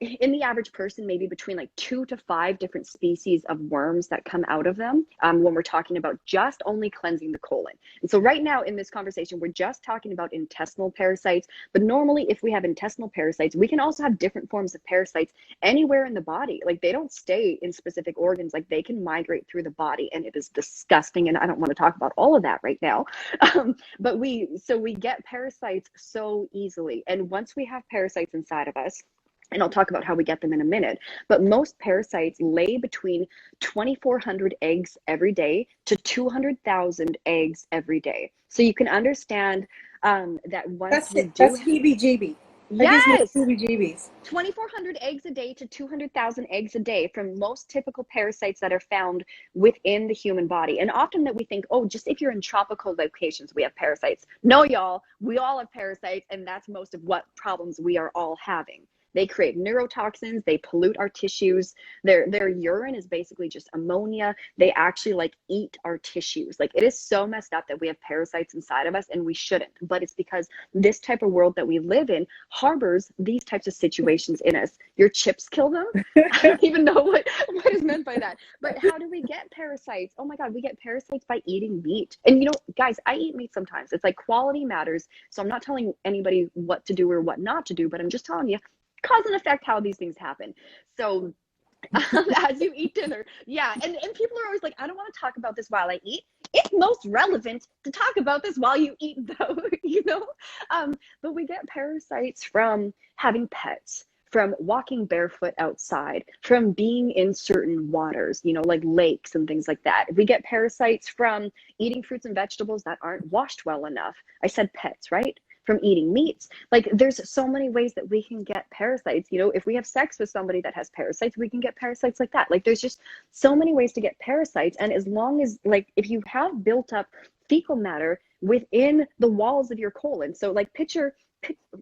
in the average person, maybe between like 2 to 5 different species of worms that come out of them when we're talking about just only cleansing the colon. And so right now in this conversation, we're just talking about intestinal parasites. But normally if we have intestinal parasites, we can also have different forms of parasites anywhere in the body. Like they don't stay in specific organs, like they can migrate through the body, and it is disgusting. And I don't want to talk about all of that right now. But we get parasites so easily. And once we have parasites inside of us, and I'll talk about how we get them in a minute, but most parasites lay between 2,400 eggs every day to 200,000 eggs every day. So you can understand that once that's heebie-jeebie. Yes, heebie-jeebies. 2,400 eggs a day to 200,000 eggs a day from most typical parasites that are found within the human body. And often that we think, oh, just if you're in tropical locations, we have parasites. No, y'all, we all have parasites, and that's most of what problems we are all having. They create neurotoxins. They pollute our tissues. Their urine is basically just ammonia. They actually like eat our tissues. Like it is so messed up that we have parasites inside of us, and we shouldn't. But it's because this type of world that we live in harbors these types of situations in us. Your chips kill them. I don't even know what is meant by that. But how do we get parasites? Oh my God, we get parasites by eating meat. And you know, guys, I eat meat sometimes. It's like quality matters. So I'm not telling anybody what to do or what not to do, but I'm just telling you cause and effect how these things happen. So as you eat dinner, yeah, and people are always like, I don't want to talk about this while I eat. It's most relevant to talk about this while you eat though, you know. But we get parasites from having pets, from walking barefoot outside, from being in certain waters, you know, like lakes and things like that. We get parasites from eating fruits and vegetables that aren't washed well enough. I said pets, right? From eating meats. Like there's so many ways that we can get parasites. You know, if we have sex with somebody that has parasites, we can get parasites like that. Like there's just so many ways to get parasites. And as long as like, if you have built up fecal matter within the walls of your colon, so like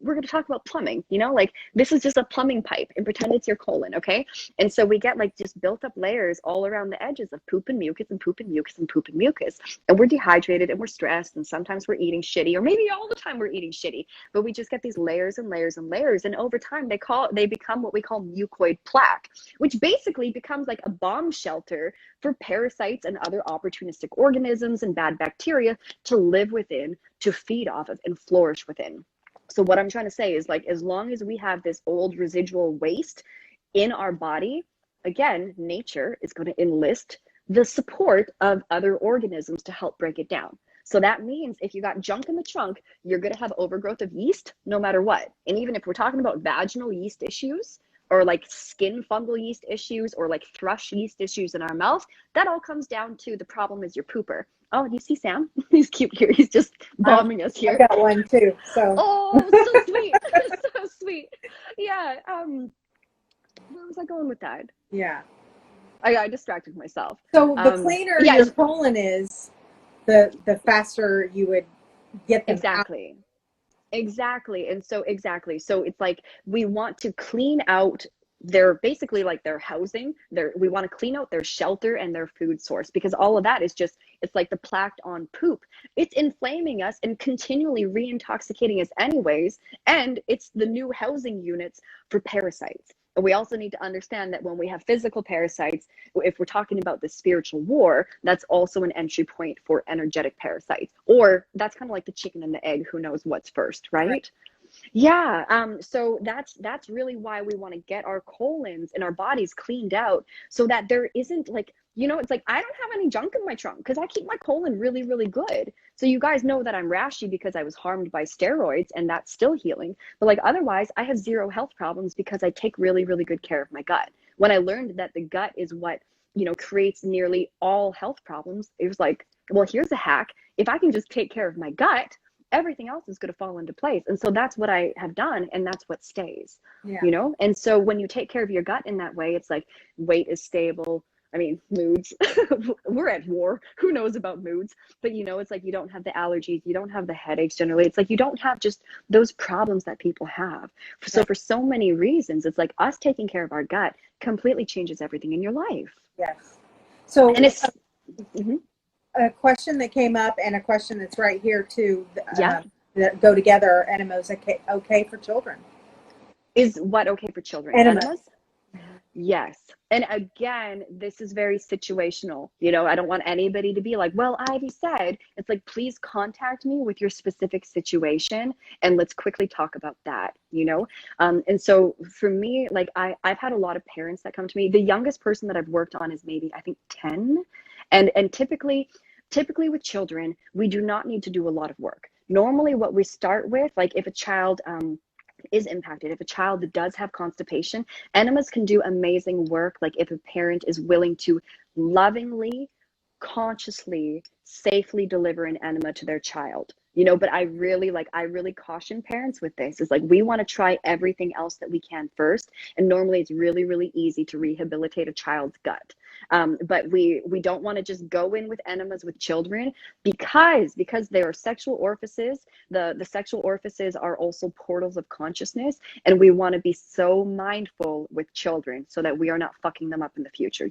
we're going to talk about plumbing, you know, like this is just a plumbing pipe and pretend it's your colon. Okay. And so we get like just built up layers all around the edges of poop and mucus and poop and mucus and poop and mucus. And we're dehydrated and we're stressed. And sometimes we're eating shitty, or maybe all the time we're eating shitty, but we just get these layers and layers and layers. And over time they become what we call mucoid plaque, which basically becomes like a bomb shelter for parasites and other opportunistic organisms and bad bacteria to live within, to feed off of and flourish within. So what I'm trying to say is like, as long as we have this old residual waste in our body, again, nature is going to enlist the support of other organisms to help break it down. So that means if you got junk in the trunk, you're going to have overgrowth of yeast no matter what. And even if we're talking about vaginal yeast issues, or like skin fungal yeast issues, or like thrush yeast issues in our mouth, that all comes down to the problem is your pooper. Oh, you see Sam? He's cute here. He's just bombing us here. I got one too. So. Oh, so sweet. So sweet. Yeah. Where was I going with that? Yeah. I distracted myself. So the cleaner your colon is, the faster you would get them exactly. out. Exactly. And so So it's like we want to clean out their basically like their housing, we want to clean out their shelter and their food source, because all of that is just, it's like the plaque on poop. It's inflaming us and continually re-intoxicating us anyways. And it's the new housing units for parasites. And we also need to understand that when we have physical parasites, if we're talking about the spiritual war, that's also an entry point for energetic parasites. Or that's kind of like the chicken and the egg, who knows what's first, right? Yeah. So that's really why we want to get our colons and our bodies cleaned out, so that there isn't like, you know, it's like, I don't have any junk in my trunk because I keep my colon really, really good. So you guys know that I'm rashy because I was harmed by steroids, and that's still healing. But like, otherwise I have zero health problems because I take really, really good care of my gut. When I learned that the gut is what creates nearly all health problems. It was like, well, here's a hack. If I can just take care of my gut, everything else is going to fall into place. And so that's what I have done, and that's what stays. Yeah. And so when you take care of your gut in that way, it's like weight is stable. I mean, moods, we're at war. Who knows about moods? But it's like you don't have the allergies, you don't have the headaches generally. It's like you don't have just those problems that people have. So for so many reasons, it's like us taking care of our gut completely changes everything in your life. Yes. So and it's a question that came up, and a question that's right here too, Yeah. that go together. Enemas okay for children? Is what okay for children? Enemas. Yes. And again, this is very situational. I don't want anybody to be like, well, Ivy said. It's like, please contact me with your specific situation and let's quickly talk about that. And so for me, like I've had a lot of parents that come to me. The youngest person that I've worked on is maybe, I think, 10. And typically with children, we do not need to do a lot of work. Normally what we start with, like if a child is impacted, if a child does have constipation, enemas can do amazing work. Like if a parent is willing to lovingly, consciously, safely deliver an enema to their child. But I really caution parents with this. It's like, we want to try everything else that we can first. And normally it's really, really easy to rehabilitate a child's gut. But we don't want to just go in with enemas with children because they are sexual orifices. The sexual orifices are also portals of consciousness. And we want to be so mindful with children so that we are not fucking them up in the future,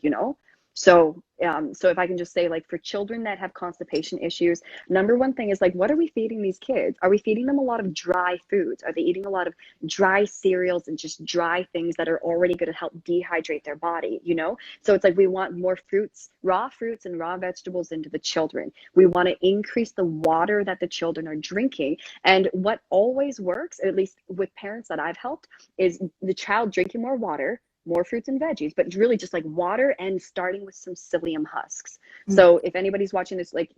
So if I can just say, like, for children that have constipation issues, number one thing is, like, what are we feeding these kids? Are we feeding them a lot of dry foods? Are they eating a lot of dry cereals and just dry things that are already going to help dehydrate their body, So it's like, we want more raw fruits and raw vegetables into the children. We want to increase the water that the children are drinking. And what always works, at least with parents that I've helped, is the child drinking more water, more fruits and veggies, but really just like water, and starting with some psyllium husks. So if anybody's watching this, like,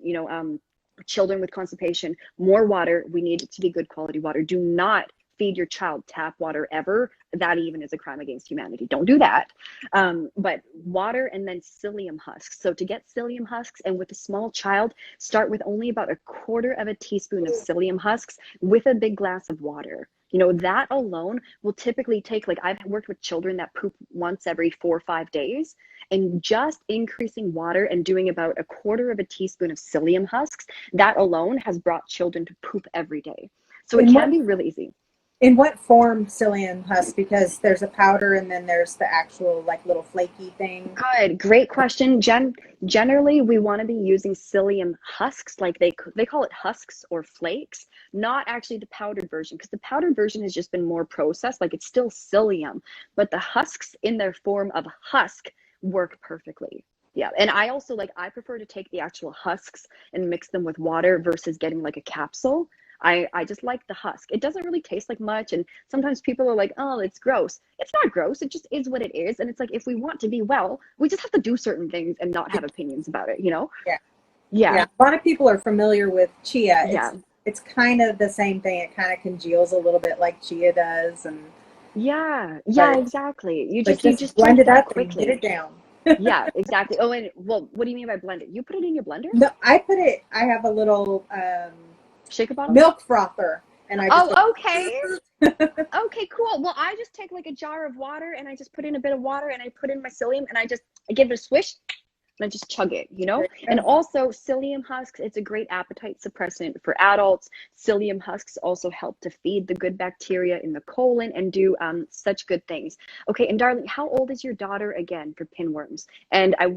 children with constipation, more water. We need it to be good quality water. Do not feed your child tap water ever. That even is a crime against humanity. Don't do that. But water, and then psyllium husks. So to get psyllium husks, and with a small child, start with only about 1/4 teaspoon of psyllium husks with a big glass of water. That alone will typically take, like, I've worked with children that poop once every 4 or 5 days, and just increasing water and doing about 1/4 teaspoon of psyllium husks, that alone has brought children to poop every day. So it can be really easy. In what form psyllium husk? Because there's a powder and then there's the actual, like, little flaky thing. Good, great question. Generally, we want to be using psyllium husks, like they call it husks or flakes, not actually the powdered version, because the powdered version has just been more processed. Like, it's still psyllium, but the husks in their form of husk work perfectly. Yeah, and I also I prefer to take the actual husks and mix them with water versus getting like a capsule. I just like the husk. It doesn't really taste like much, and sometimes people are like, oh, it's gross. It's not gross. It just is what it is. And it's like, if we want to be well, we just have to do certain things and not have opinions about it, Yeah. A lot of people are familiar with chia. Yeah. It's kind of the same thing. It kind of congeals a little bit like chia does, and exactly. You just blend it up quickly and get it down. Yeah, exactly. Oh, and well, what do you mean by blend it? You put it in your blender? No, I have a little shaker bottle, milk frother, and I just okay. Okay, cool. Well, I just take like a jar of water, and I just put in a bit of water, and I put in my psyllium, and I give it a swish, and I just chug it, And also psyllium husks, it's a great appetite suppressant for adults. Psyllium husks also help to feed the good bacteria in the colon and do such good things. Okay, and darling, how old is your daughter again for pinworms? And I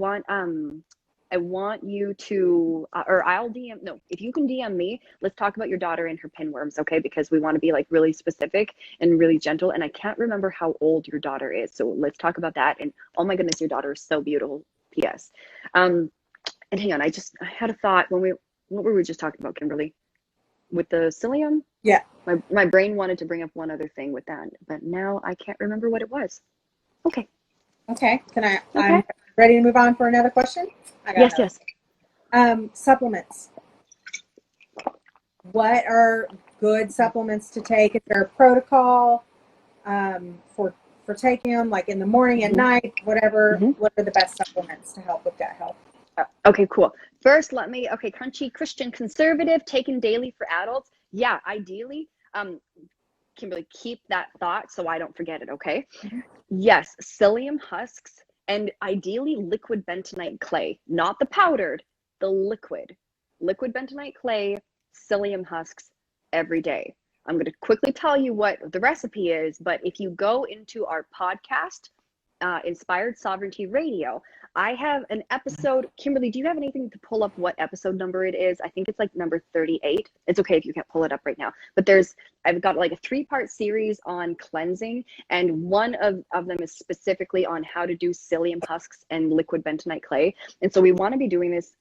want you to, or I'll DM, no, if you can DM me, let's talk about your daughter and her pinworms, okay? Because we want to be like really specific and really gentle. And I can't remember how old your daughter is. So let's talk about that. And oh my goodness, your daughter is so beautiful. P.S. And hang on, I had a thought what were we just talking about, Kimberly? With the psyllium? Yeah. My brain wanted to bring up one other thing with that, but now I can't remember what it was. Okay. Okay. I'm ready to move on for another question? Yes. Supplements. What are good supplements to take? Is there a protocol for for taking them, like in the morning and night, whatever. What are the best supplements to help with gut health? Okay, cool. First, Crunchy Christian Conservative, taken daily for adults. Yeah, ideally, Kimberly, keep that thought so I don't forget it, okay? Yes, psyllium husks, and ideally liquid bentonite clay, not the powdered, the liquid. Liquid bentonite clay, psyllium husks every day. I'm going to quickly tell you what the recipe is, but if you go into our podcast, Inspired Sovereignty Radio, I have an episode. Kimberly, do you have anything to pull up what episode number it is? I think it's like number 38. It's okay if you can't pull it up right now, but I've got like a 3-part series on cleansing, and one of them is specifically on how to do psyllium husks and liquid bentonite clay. And so we want to be doing this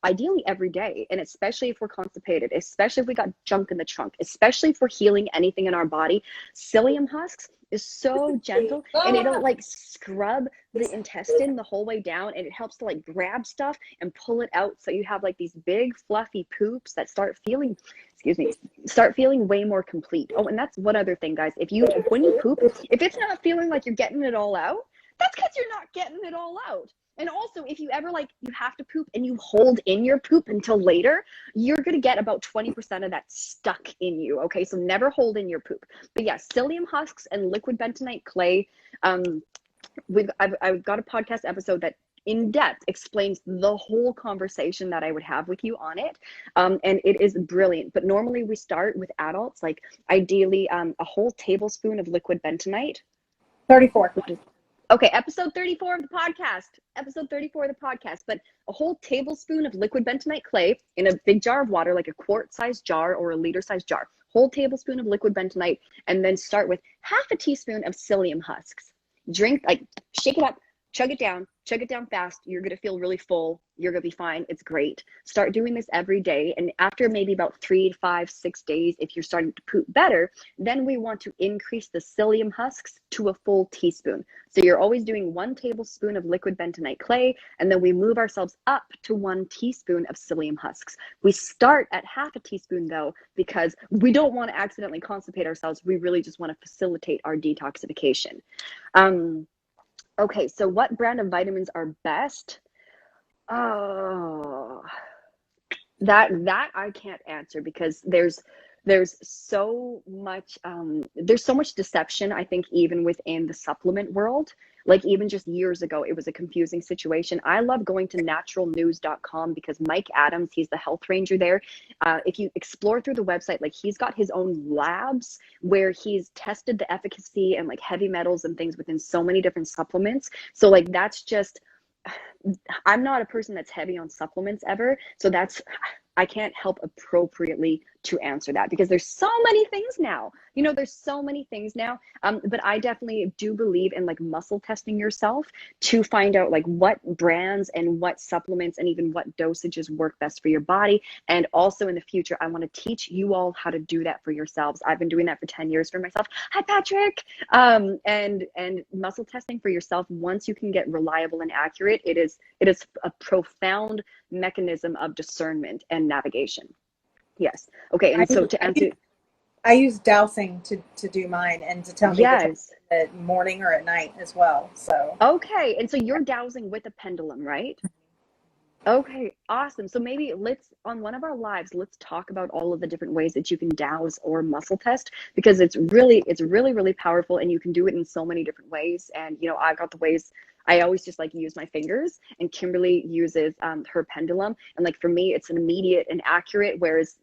ideally every day, and especially if we're constipated, especially if we got junk in the trunk, especially if we're healing anything in our body. Psyllium husks is so gentle, and it'll like scrub the intestine the whole way down, and it helps to like grab stuff and pull it out, so you have like these big fluffy poops that start feeling way more complete. Oh, and that's one other thing, guys. When you poop, if it's not feeling like you're getting it all out, that's because you're not getting it all out. And also, if you ever you have to poop and you hold in your poop until later, you're going to get about 20% of that stuck in you. Okay, so never hold in your poop. But yeah, psyllium husks and liquid bentonite clay. I've got a podcast episode that in depth explains the whole conversation that I would have with you on it. And it is brilliant. But normally we start with adults, like ideally a whole tablespoon of liquid bentonite. 34. Okay, episode 34 of the podcast. Episode 34 of the podcast. But a whole tablespoon of liquid bentonite clay in a big jar of water, like a quart-sized jar or a liter-sized jar. Whole tablespoon of liquid bentonite, and then start with half a teaspoon of psyllium husks. Drink, shake it up, chug it down fast. You're going to feel really full. You're going to be fine. It's great. Start doing this every day. And after maybe about 3 to 5, 6 days, if you're starting to poop better, then we want to increase the psyllium husks to a full teaspoon. So you're always doing 1 tablespoon of liquid bentonite clay, and then we move ourselves up to 1 teaspoon of psyllium husks. We start at half a teaspoon though, because we don't want to accidentally constipate ourselves. We really just want to facilitate our detoxification. Okay, so what brand of vitamins are best? Oh, that I can't answer, because there's so much deception, I think, even within the supplement world. Like even just years ago, it was a confusing situation. I love going to naturalnews.com because Mike Adams, he's the health ranger there. If you explore through the website, like he's got his own labs where he's tested the efficacy and like heavy metals and things within so many different supplements. So like that's just, I'm not a person that's heavy on supplements ever. So I can't help appropriately to answer that, because there's so many things now. There's so many things now. But I definitely do believe in like muscle testing yourself to find out like what brands and what supplements and even what dosages work best for your body. And also in the future, I want to teach you all how to do that for yourselves. I've been doing that for 10 years for myself. Hi, Patrick. And muscle testing for yourself, once you can get reliable and accurate, it is a profound mechanism of discernment and navigation. Yes. Okay. And so to answer, I use dowsing to do mine and to tell me yes, at morning or at night as well. So okay. And so you're dowsing with a pendulum, right? Okay, awesome. So maybe on one of our lives, let's talk about all of the different ways that you can dowse or muscle test, because it's really, really powerful, and you can do it in so many different ways. And I've got the ways. I always just like use my fingers, and Kimberly uses her pendulum. And like for me, it's an immediate and accurate, whereas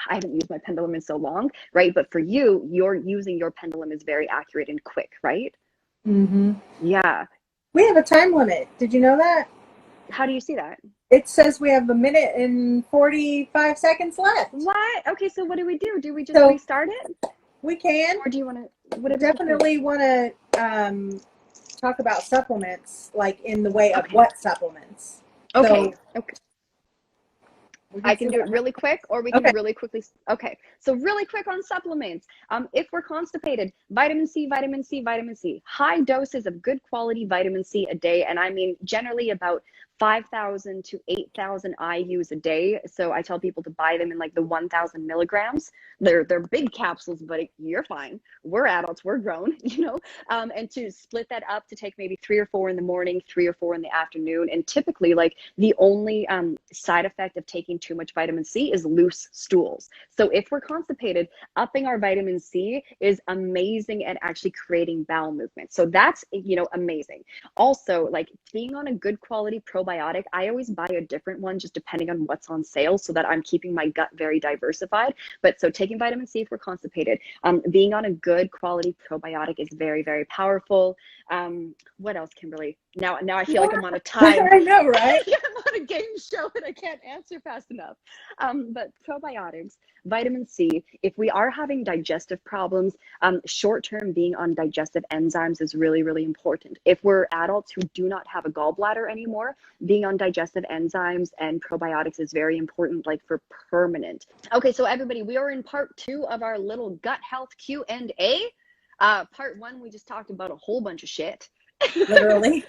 I haven't used my pendulum in so long, right? But for you, you're using your pendulum is very accurate and quick, right? Mm-hmm. Yeah. We have a time limit. Did you know that? How do you see that? It says we have 1 minute and 45 seconds left. What? Okay, so what do we do? Do we just restart it? We can. Or do you want to? We definitely want to talk about supplements, like in the way of what supplements. Okay. So, okay. I can do it really quick, or we can really quickly. Okay, so really quick on supplements. If we're constipated, vitamin C, high doses of good quality vitamin C a day. And I mean, generally about 5,000 to 8,000 IUs a day. So I tell people to buy them in like the 1,000 milligrams. They're big capsules, but you're fine. We're adults, we're grown, and to split that up to take maybe 3 or 4 in the morning, 3 or 4 in the afternoon. And typically, like, the only side effect of taking too much vitamin C is loose stools. So if we're constipated, upping our vitamin C is amazing at actually creating bowel movement. So that's, amazing. Also, like, being on a good quality probiotic, I always buy a different one just depending on what's on sale so that I'm keeping my gut very diversified. But so taking vitamin C if we're constipated, being on a good quality probiotic is very, very powerful. What else, Kimberly? Now I feel like I'm on a time. I know, right? I'm on a game show and I can't answer fast enough. But probiotics, vitamin C, if we are having digestive problems, short-term being on digestive enzymes is really, really important. If we're adults who do not have a gallbladder anymore, being on digestive enzymes and probiotics is very important, like for permanent. Okay, so everybody, we are in part 2 of our little gut health Q&A. Part 1, we just talked about a whole bunch of shit. Literally.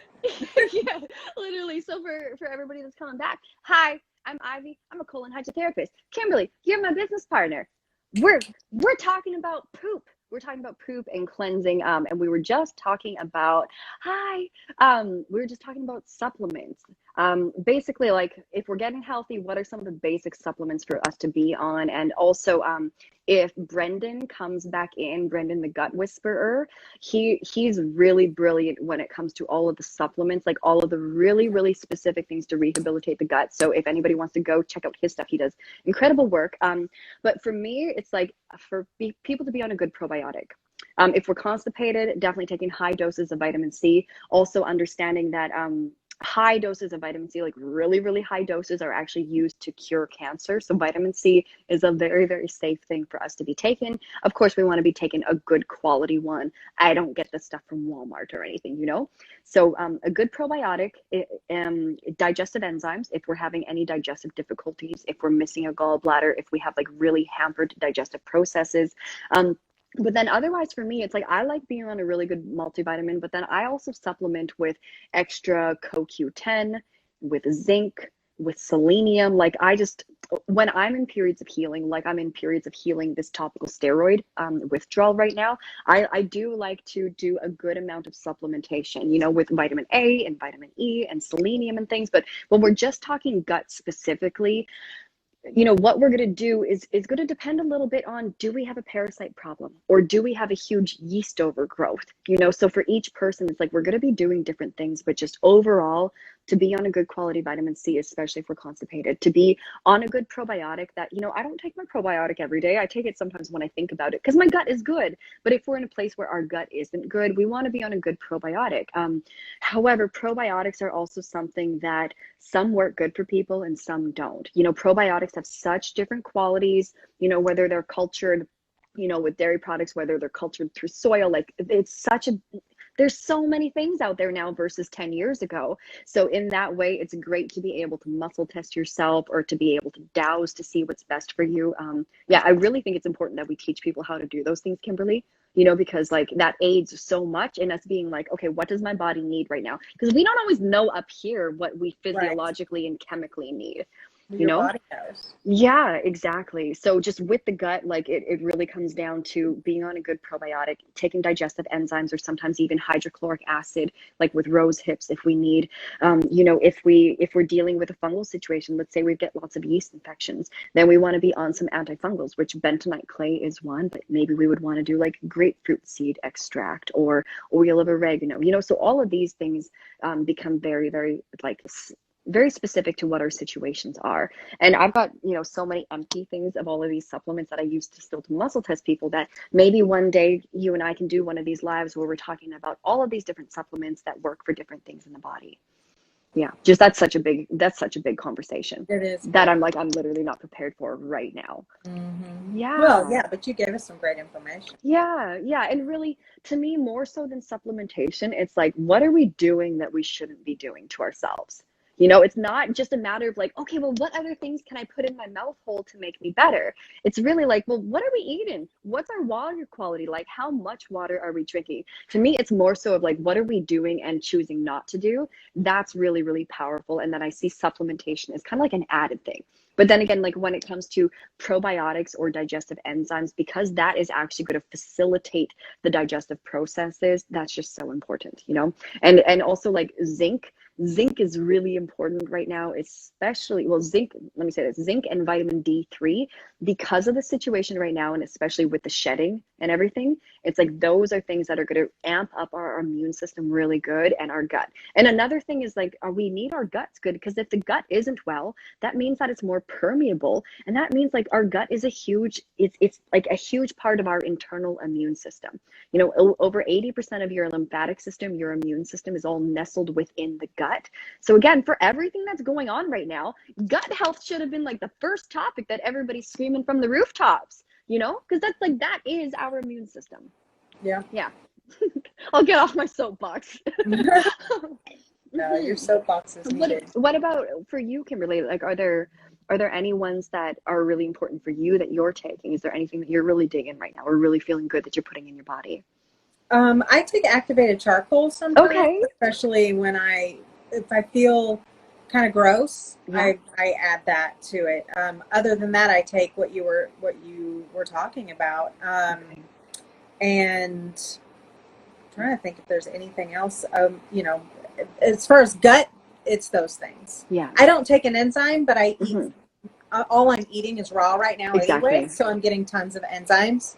Yeah, literally. So for everybody that's coming back, hi, I'm Ivy. I'm a colon hydrotherapist. Kimberly, you're my business partner. We're talking about poop. We're talking about poop and cleansing. And we were just talking about we were just talking about supplements. Basically, like, if we're getting healthy, what are some of the basic supplements for us to be on? And also, if Brendan comes back in, Brendan the gut whisperer, he's really brilliant when it comes to all of the supplements, like all of the really, really specific things to rehabilitate the gut. So if anybody wants to go check out his stuff, he does incredible work. But for me, it's like for people to be on a good probiotic. If we're constipated, definitely taking high doses of vitamin C. Also understanding that high doses of vitamin C, like really, really high doses, are actually used to cure cancer. So vitamin C is a very, very safe thing for us to be taking. Of course, we want to be taking a good quality one. I don't get the stuff from Walmart or anything, So a good probiotic, digestive enzymes, if we're having any digestive difficulties, if we're missing a gallbladder, if we have like really hampered digestive processes. But then otherwise for me, it's like I like being on a really good multivitamin, but then I also supplement with extra CoQ10, with zinc, with selenium. Like when I'm in periods of healing, like I'm in periods of healing this topical steroid withdrawal right now, I do like to do a good amount of supplementation, with vitamin A and vitamin E and selenium and things. But when we're just talking gut specifically, what we're going to do is going to depend a little bit on, do we have a parasite problem or do we have a huge yeast overgrowth? So for each person, it's like we're going to be doing different things, but just overall, to be on a good quality vitamin C, especially if we're constipated, to be on a good probiotic that, I don't take my probiotic every day. I take it sometimes when I think about it because my gut is good. But if we're in a place where our gut isn't good, we want to be on a good probiotic. However, probiotics are also something that some work good for people and some don't. Probiotics have such different qualities, whether they're cultured, with dairy products, whether they're cultured through soil, like there's so many things out there now versus 10 years ago. So in that way, it's great to be able to muscle test yourself or to be able to dowse to see what's best for you. I really think it's important that we teach people how to do those things, Kimberly, because like that aids so much in us being like, okay, what does my body need right now? Because we don't always know up here what we physiologically and chemically need. Your body knows. Yeah, exactly. So just with the gut, like it really comes down to being on a good probiotic, taking digestive enzymes, or sometimes even hydrochloric acid, like with rose hips if we need. If we're dealing with a fungal situation, let's say we get lots of yeast infections, then we want to be on some antifungals, which bentonite clay is one, but maybe we would want to do like grapefruit seed extract or oil of oregano. So all of these things become very, very very specific to what our situations are. And I've got, so many empty things of all of these supplements that I use to muscle test people that maybe one day you and I can do one of these lives where we're talking about all of these different supplements that work for different things in the body. Yeah, just that's such a big conversation. It is. That I'm literally not prepared for right now. Mm-hmm. Yeah. Well, yeah, but you gave us some great information. Yeah. And really, to me, more so than supplementation, it's like, what are we doing that we shouldn't be doing to ourselves? It's not just a matter of like, okay, well, what other things can I put in my mouth hole to make me better? It's really like, well, what are we eating? What's our water quality like? How much water are we drinking? To me, it's more so of like, what are we doing and choosing not to do? That's really, really powerful. And then I see supplementation as kind of like an added thing. But then again, like when it comes to probiotics or digestive enzymes, because that is actually going to facilitate the digestive processes, that's just so important, and also like zinc is really important right now, especially, well, zinc, let me say this, zinc and vitamin D3, because of the situation right now, and especially with the shedding and everything, it's like those are things that are going to amp up our immune system really good, and our gut. And another thing is like, we need our guts good, because if the gut isn't well, that means that it's more permeable, and that means like our gut is it's like a huge part of our internal immune system. Over 80% of your lymphatic system, your immune system, is all nestled within the gut. So again, for everything that's going on right now, gut health should have been like the first topic that everybody's screaming from the rooftops, because that's like, that is our immune system. Yeah. I'll get off my soapbox. No, your soapbox is needed. What about for you, Kimberly? Like, are there any ones that are really important for you that you're taking? Is there anything that you're really digging right now, or really feeling good that you're putting in your body? I take activated charcoal sometimes, Okay. especially if I feel kind of gross, Yeah. I add that to it. Other than that, I take what you were talking about. And I'm trying to think if there's anything else. As far as gut, it's those things. Yeah. I don't take an enzyme, but I eat. All I'm eating is raw right now anyway, so I'm getting tons of enzymes.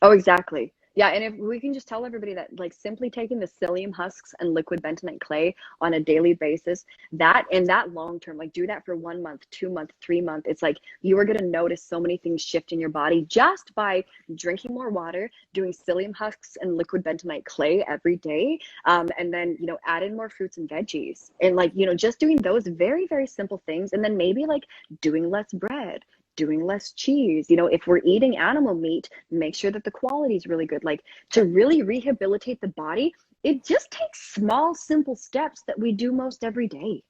Oh, exactly. Yeah, and if we can just tell everybody that, like, simply taking the psyllium husks and liquid bentonite clay on a daily basis, that long term, like, do that for 1 month, 2 month, 3 month, it's like you are going to notice so many things shift in your body just by drinking more water, doing psyllium husks and liquid bentonite clay every day, and then add in more fruits and veggies, and like just doing those very, very simple things, and then maybe like doing less bread, doing less cheese. If we're eating animal meat, make sure that the quality is really good. Like, to really rehabilitate the body, it just takes small, simple steps that we do most every day.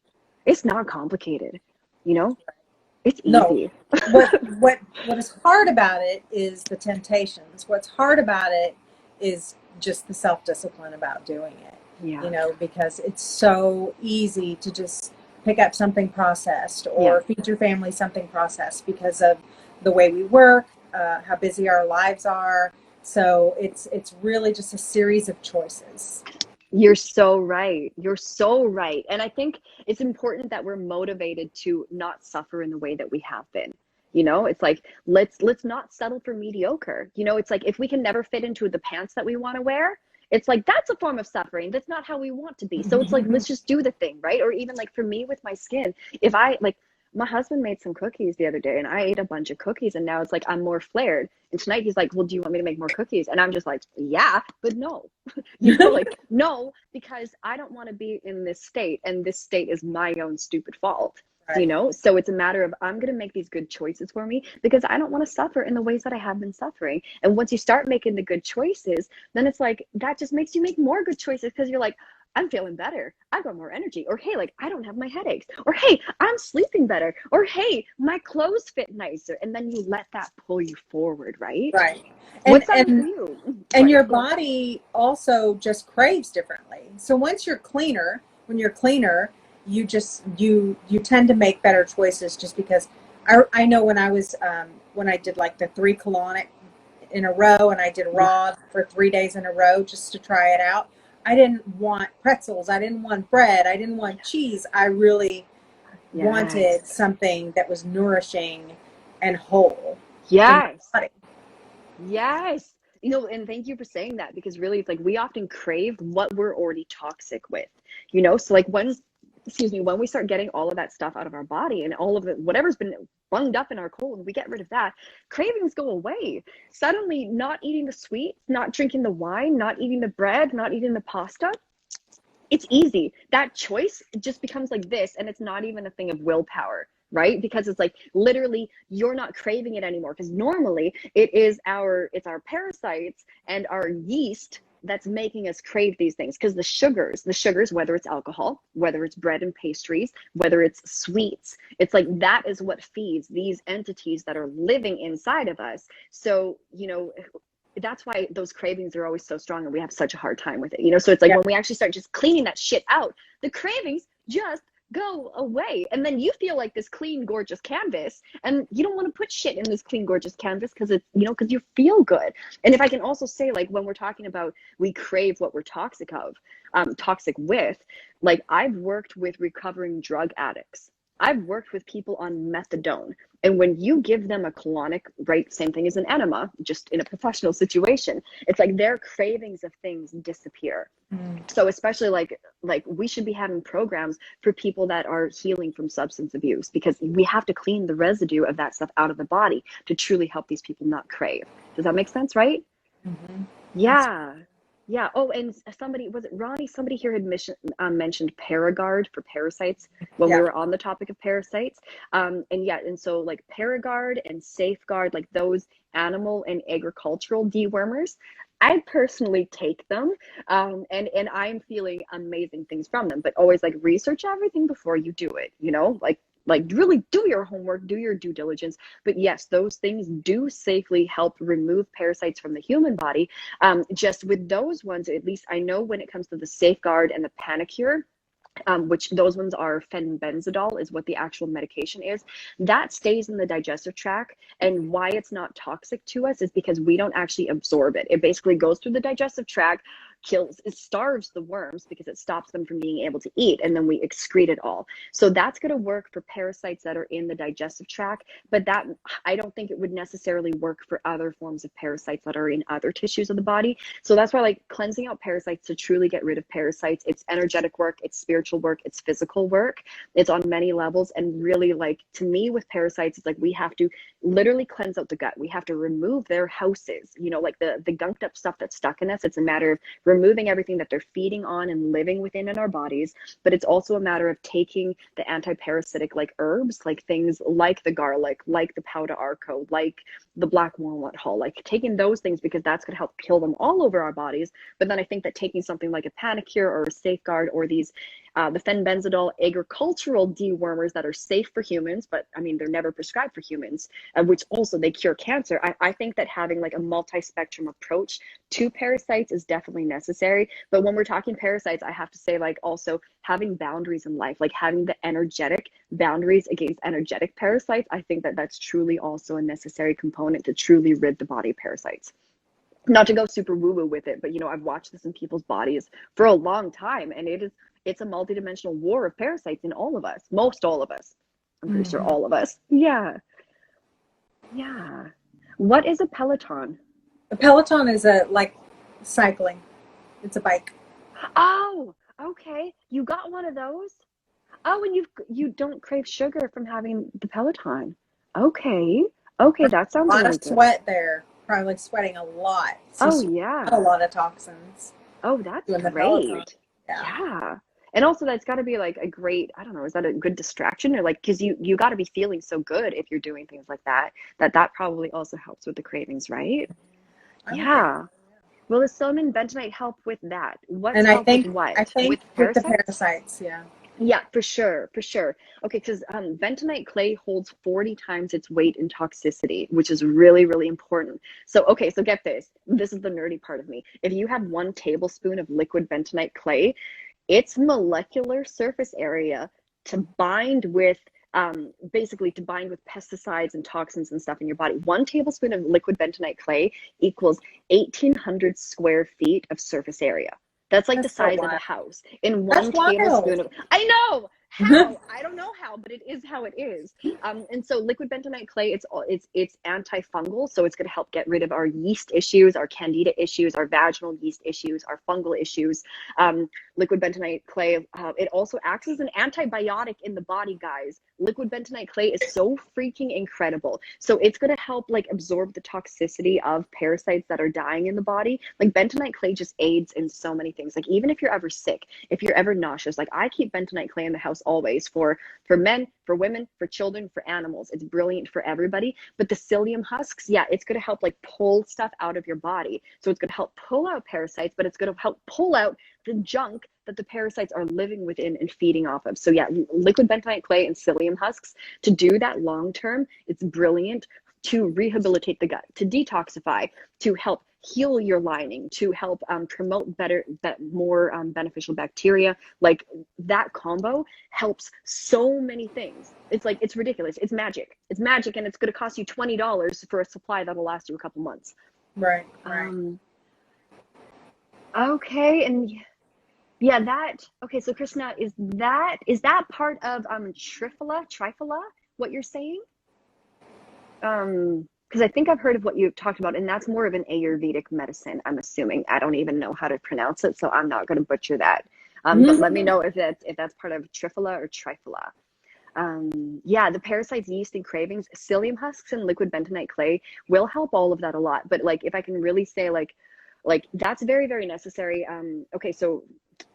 It's not complicated, it's easy. No. What is hard about it is the temptations. What's hard about it is just the self-discipline about doing it. Yeah. Because it's so easy to just pick up something processed or feed your family something processed because of the way we work, how busy our lives are. So it's really just a series of choices. You're so right. You're so right. And I think it's important that we're motivated to not suffer in the way that we have been. It's like, let's not settle for mediocre. It's like, if we can never fit into the pants that we want to wear, it's like, that's a form of suffering. That's not how we want to be. So it's like, let's just do the thing, right? Or even like for me with my skin, if I like, my husband made some cookies the other day and I ate a bunch of cookies, and now it's like, I'm more flared. And tonight he's like, well, do you want me to make more cookies? And I'm just like, yeah, but no, like, no, because I don't want to be in this state, and this state is my own stupid fault. Right. So it's a matter of, I'm going to make these good choices for me, because I don't want to suffer in the ways that I have been suffering. And once you start making the good choices, then it's like, that just makes you make more good choices, because you're like, I'm feeling better. I've got more energy. Or, hey, like, I don't have my headaches. Or, hey, I'm sleeping better. Or, hey, my clothes fit nicer. And then you let that pull you forward, right? Right. What's that for you? And your body also just craves differently. So when you're cleaner, you tend to make better choices, just because I know when I did like the 3 colonic in a row, and I did raw for 3 days in a row just to try it out. I didn't want pretzels. I didn't want bread. I didn't want cheese. I really wanted something that was nourishing and whole. Yes. Yes. And thank you for saying that, because really it's like, we often crave what we're already toxic with, so like when we start getting all of that stuff out of our body, and all of it, whatever's been bunged up in our colon, we get rid of that, cravings go away. Suddenly, not eating the sweets, not drinking the wine, not eating the bread, not eating the pasta, it's easy. That choice just becomes like this, and it's not even a thing of willpower, right? Because it's like, literally, you're not craving it anymore, because normally it's our parasites and our yeast that's making us crave these things. Because the sugars, whether it's alcohol, whether it's bread and pastries, whether it's sweets, it's like that is what feeds these entities that are living inside of us. So, that's why those cravings are always so strong and we have such a hard time with it. So it's like when we actually start just cleaning that shit out, the cravings just go away. And then you feel like this clean, gorgeous canvas, and you don't want to put shit in this clean, gorgeous canvas because it's, because you feel good. And if I can also say, like, when we're talking about we crave what we're toxic with, like, I've worked with recovering drug addicts. I've worked with people on methadone. And when you give them a colonic, right, same thing as an enema, just in a professional situation, it's like their cravings of things disappear. So especially like we should be having programs for people that are healing from substance abuse, because we have to clean the residue of that stuff out of the body to truly help these people not crave. Does that make sense, right? Mm-hmm. Yeah. Yeah. Oh, and somebody, was it Ronnie? Somebody here had mentioned Paragard for parasites when we were on the topic of parasites. And so like Paragard and Safeguard, like those animal and agricultural dewormers, I personally take them, and I'm feeling amazing things from them. But always like research everything before you do it. Like really do your homework, do your due diligence. But yes, those things do safely help remove parasites from the human body. Just with those ones, at least I know when it comes to the Safeguard and the Panacure, which those ones are fenbenzidol is what the actual medication is, that stays in the digestive tract. And why it's not toxic to us is because we don't actually absorb it. It basically goes through the digestive tract, it starves the worms because it stops them from being able to eat, and then we excrete it all. So that's going to work for parasites that are in the digestive tract, but that I don't think it would necessarily work for other forms of parasites that are in other tissues of the body. So that's why, like, cleansing out parasites to truly get rid of parasites, it's energetic work, it's spiritual work, it's physical work, it's on many levels. And really, like, to me with parasites, it's like we have to literally cleanse out the gut. We have to remove their houses, like the gunked up stuff that's stuck in us. It's a matter of removing everything that they're feeding on and living within in our bodies. But it's also a matter of taking the anti-parasitic like herbs, like things like the garlic, like the pau d'arco, like the black walnut hull, like taking those things, because that's going to help kill them all over our bodies. But then I think that taking something like a Panacure or a Safeguard or these the fenbenzidol agricultural dewormers that are safe for humans, but I mean, they're never prescribed for humans, which also they cure cancer. I think that having like a multi-spectrum approach to parasites is definitely necessary. But when we're talking parasites, I have to say, like, also having boundaries in life, like having the energetic boundaries against energetic parasites, I think that that's truly also a necessary component to truly rid the body of parasites. Not to go super woo-woo with it, but I've watched this in people's bodies for a long time, and it's a multidimensional war of parasites in all of us, most all of us. I'm pretty sure all of us. Yeah. What is a Peloton? A Peloton is like cycling. It's a bike. Oh, okay. You got one of those? Oh, and you don't crave sugar from having the Peloton. Okay, that sounds a lot really of good. sweat there. Probably sweating a lot. Oh yeah. A lot of toxins. Oh, that's great. Yeah. And also that's got to be like a great, I don't know, is that a good distraction, or like, because you got to be feeling so good if you're doing things like that probably also helps with the cravings, right? Yeah. Will the cinnamon bentonite help with that? What's and help I think, with what? I think with with the parasites? parasites, yeah. Yeah, for sure. Okay, because bentonite clay holds 40 times its weight in toxicity, which is really, really important. So get this. This is the nerdy part of me. If you have 1 tablespoon of liquid bentonite clay, its molecular surface area to bind with basically to bind with pesticides and toxins and stuff in your body, 1 tablespoon of liquid bentonite clay equals 1,800 square feet of surface area. That's like the size of a house in 1 tablespoon of, I know how, I don't know how, but it is how it is. And so liquid bentonite clay, it's antifungal, so it's going to help get rid of our yeast issues, our candida issues, our vaginal yeast issues, our fungal issues. Liquid bentonite clay, it also acts as an antibiotic in the body, guys. Liquid bentonite clay is so freaking incredible. So it's going to help like absorb the toxicity of parasites that are dying in the body. Like bentonite clay just aids in so many things. Like even if you're ever sick, if you're ever nauseous, like I keep bentonite clay in the house house always for men, for women, for children, for animals. It's brilliant for everybody. But the psyllium husks, yeah, it's going to help like pull stuff out of your body. So it's going to help pull out parasites, but it's going to help pull out the junk that the parasites are living within and feeding off of. So yeah, liquid bentonite clay and psyllium husks, to do that long term, it's brilliant to rehabilitate the gut, to detoxify, to help heal your lining, to help promote more beneficial bacteria. Like that combo helps so many things. It's like, it's ridiculous. It's magic. It's magic, and it's going to cost you $20 for a supply that'll last you a couple months. Right. Okay, and yeah, okay, so Krishna, is that part of trifla, what you're saying? Because I think I've heard of what you've talked about, and that's more of an Ayurvedic medicine, I'm assuming. I don't even know how to pronounce it, so I'm not going to butcher that. But let me know if that's part of trifla or trifla. Yeah, the parasites, yeast, and cravings, psyllium husks and liquid bentonite clay will help all of that a lot. But like, if I can really say like that's very, very necessary. Okay, so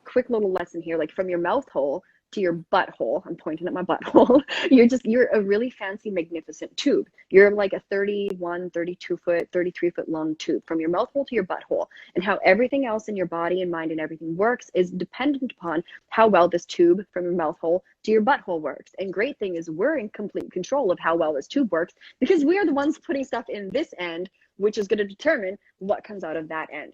quick little lesson here, like from your mouth hole to your butthole, I'm pointing at my butthole, you're a really fancy, magnificent tube. You're like a 31, 32 foot, 33 foot long tube from your mouth hole to your butthole. And how everything else in your body and mind and everything works is dependent upon how well this tube from your mouth hole to your butthole works. And great thing is we're in complete control of how well this tube works, because we are the ones putting stuff in this end, which is going to determine what comes out of that end.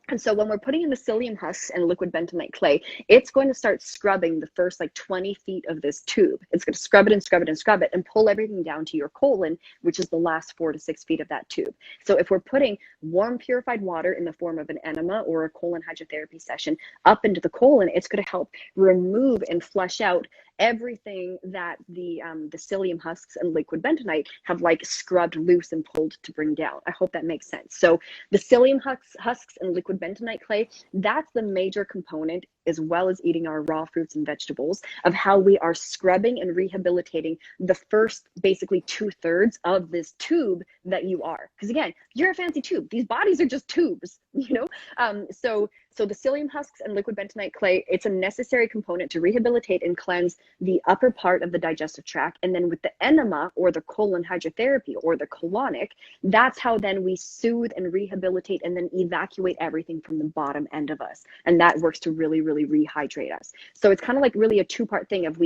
And so when we're putting in the psyllium husks and liquid bentonite clay, it's going to start scrubbing the first like 20 feet of this tube. It's going to scrub it and scrub it and scrub it and pull everything down to your colon, which is the last 4 to 6 feet of that tube. So if we're putting warm purified water in the form of an enema or a colon hydrotherapy session up into the colon, it's going to help remove and flush out everything that the psyllium husks and liquid bentonite have like scrubbed loose and pulled to bring down. I hope that makes sense. So the psyllium husks and liquid bentonite clay, that's the major component, as well as eating our raw fruits and vegetables, of how we are scrubbing and rehabilitating the first basically 2/3 of this tube that you are. Because again, you're a fancy tube. These bodies are just tubes, you know? So the psyllium husks and liquid bentonite clay, it's a necessary component to rehabilitate and cleanse the upper part of the digestive tract. And then with the enema or the colon hydrotherapy or the colonic, that's how then we soothe and rehabilitate and then evacuate everything from the bottom end of us. And that works to really, really rehydrate us. So it's kind of like really a two-part thing of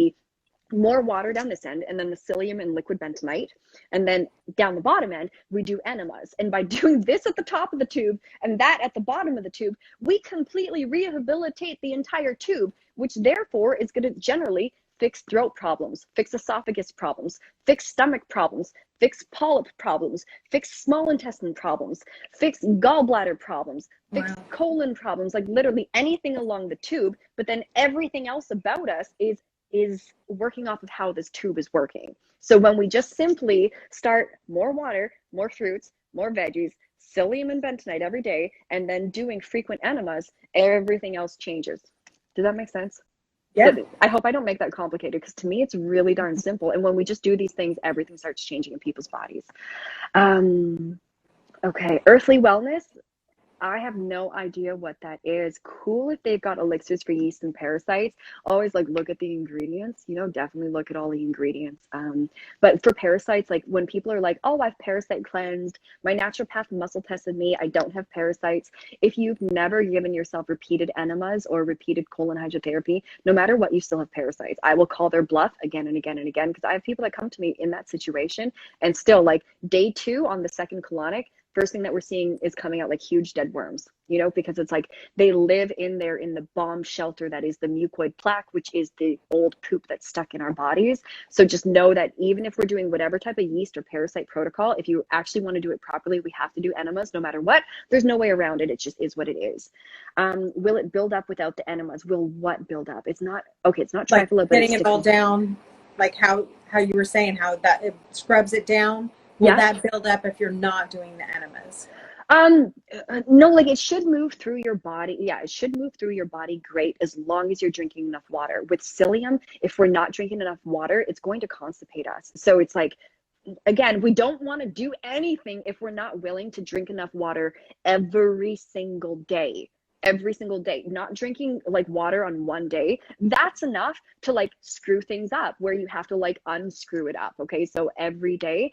more water down this end, and then the psyllium and liquid bentonite, and then down the bottom end we do enemas. And by doing this at the top of the tube and that at the bottom of the tube, we completely rehabilitate the entire tube, which therefore is going to generally fix throat problems, fix esophagus problems, fix stomach problems, fix polyp problems, fix small intestine problems, fix gallbladder problems, fix colon problems, like literally anything along the tube. But then everything else about us is working off of how this tube is working. So when we just simply start more water, more fruits, more veggies, psyllium and bentonite every day, and then doing frequent enemas, everything else changes. Does that make sense? Yeah. I hope I don't make that complicated, because to me it's really darn simple. And when we just do these things, everything starts changing in people's bodies. Okay, earthly wellness. I have no idea what that is. Cool if they've got elixirs for yeast and parasites. Always like look at the ingredients, definitely look at all the ingredients. But for parasites, like when people are like, oh, I've parasite cleansed, my naturopath muscle tested me, I don't have parasites. If you've never given yourself repeated enemas or repeated colon hydrotherapy, no matter what, you still have parasites. I will call their bluff again and again and again, because I have people that come to me in that situation, and still like day 2 on the second colonic, first thing that we're seeing is coming out like huge dead worms, because it's like they live in the bomb shelter that is the mucoid plaque, which is the old poop that's stuck in our bodies. So just know that even if we're doing whatever type of yeast or parasite protocol, if you actually want to do it properly, we have to do enemas no matter what. There's no way around it. It just is what it is. Will it build up without the enemas? Will what build up? It's not trifla, like getting it all down, like how you were saying, how that it scrubs it down. Will that build up if you're not doing the enemas? No, like it should move through your body. Yeah, it should move through your body great, as long as you're drinking enough water. With psyllium, if we're not drinking enough water, it's going to constipate us. So it's like, again, we don't want to do anything if we're not willing to drink enough water every single day. every single day. Not drinking like water on one day, that's enough to like screw things up where you have to like unscrew it up. Okay, so every day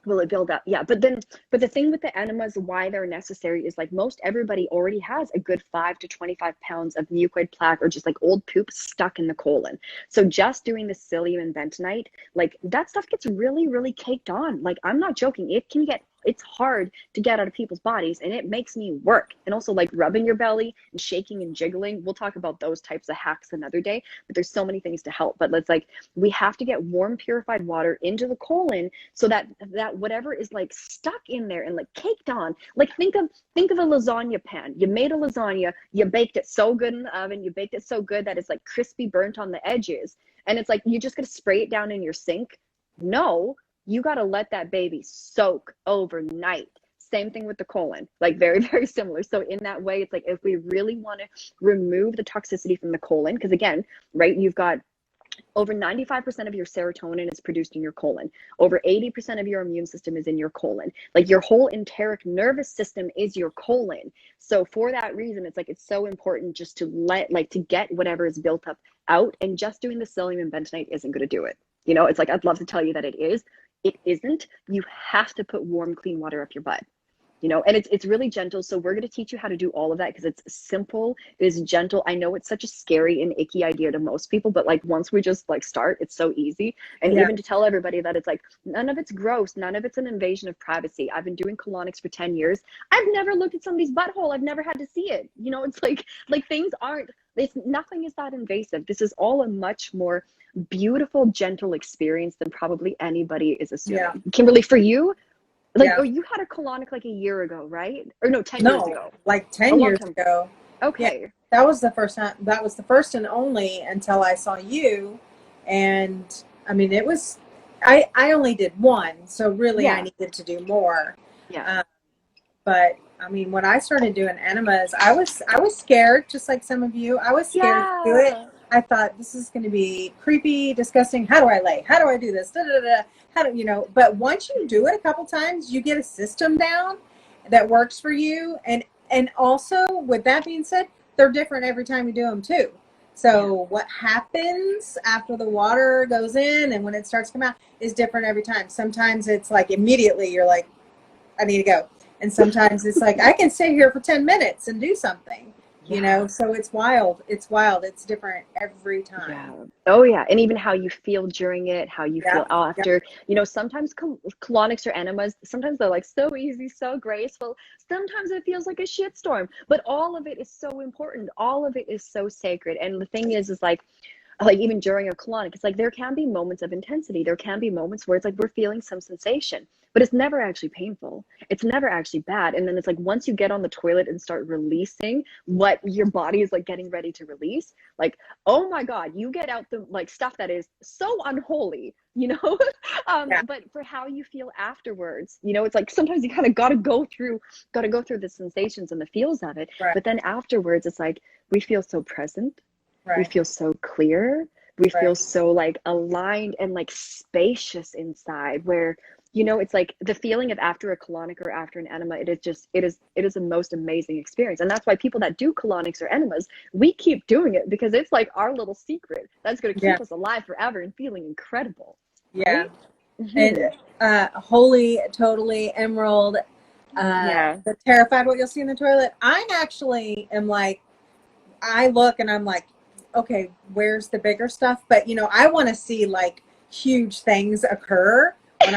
will it build up? Yeah, but the thing with the enemas, why they're necessary is like most everybody already has a good 5 to 25 pounds of mucoid plaque or just like old poop stuck in the colon. So just doing the psyllium and bentonite, like that stuff gets really, really caked on. Like I'm not joking, it's hard to get out of people's bodies, and it makes me work. And also like rubbing your belly and shaking and jiggling, we'll talk about those types of hacks another day, but there's so many things to help. But let's like, we have to get warm purified water into the colon so that whatever is like stuck in there and like caked on, like think of a lasagna pan. You made a lasagna, you baked it so good in the oven, you baked it so good that it's like crispy burnt on the edges, and it's like you just gonna spray it down in your sink? No, you got to let that baby soak overnight. Same thing with the colon, like very, very similar. So in that way, it's like if we really want to remove the toxicity from the colon, because again, right, you've got over 95% of your serotonin is produced in your colon. Over 80% of your immune system is in your colon. Like your whole enteric nervous system is your colon. So for that reason, it's like, it's so important just to get whatever is built up out, and just doing the psyllium and bentonite isn't going to do it. You know, it's like, I'd love to tell you that it is. It isn't. You have to put warm, clean water up your butt, you know, and it's really gentle. So we're going to teach you how to do all of that because it's simple, it is gentle. I know it's such a scary and icky idea to most people, but like once we just like start, it's so easy. And even to tell everybody that it's like, none of it's gross, none of it's an invasion of privacy. I've been doing colonics for 10 years. I've never looked at somebody's butthole. I've never had to see it. You know, it's like things aren't, nothing is that invasive. This is all a much more beautiful, gentle experience than probably anybody is assuming. Kimberly, for you, like, oh, you had a colonic like a year ago, right? Or no, 10 years ago. Like 10 years ago. Okay. Yeah, that was the first time. That was the first and only until I saw you. And I mean, it was, I only did one. So really I needed to do more. Yeah. But I mean, when I started doing enemas, I was scared, just like some of you. I was scared to do it. I thought, this is going to be creepy, disgusting. How do I lay? How do I do this? Da, da, da. How do you know? But once you do it a couple times, you get a system down that works for you. And also, with that being said, they're different every time you do them too. So what happens after the water goes in and when it starts to come out is different every time. Sometimes it's like immediately you're like, I need to go. And sometimes it's like, I can sit here for 10 minutes and do something, you know? So it's wild. It's wild. It's different every time. Yeah. Oh yeah. And even how you feel during it, how you feel after, you know, sometimes colonics or enemas, sometimes they're like so easy, so graceful. Sometimes it feels like a shitstorm, but all of it is so important. All of it is so sacred. And the thing is like even during a colonic, it's like there can be moments of intensity. There can be moments where it's like we're feeling some sensation, but it's never actually painful. It's never actually bad. And then it's like once you get on the toilet and start releasing what your body is like getting ready to release, like, oh my God, you get out the like stuff that is so unholy, you know? But for how you feel afterwards, you know, it's like sometimes you kind of gotta go through the sensations and the feels of it. But then afterwards, it's like we feel so present. We feel so clear. We feel so like aligned and like spacious inside where, you know, it's like the feeling of after a colonic or after an enema, it is the most amazing experience. And that's why people that do colonics or enemas, we keep doing it because it's like our little secret that's going to keep us alive forever and feeling incredible. Right? And holy, totally emerald, the terrified what you'll see in the toilet. I actually am like, I look and I'm like, okay, where's the bigger stuff? But you know, I want to see like huge things occur when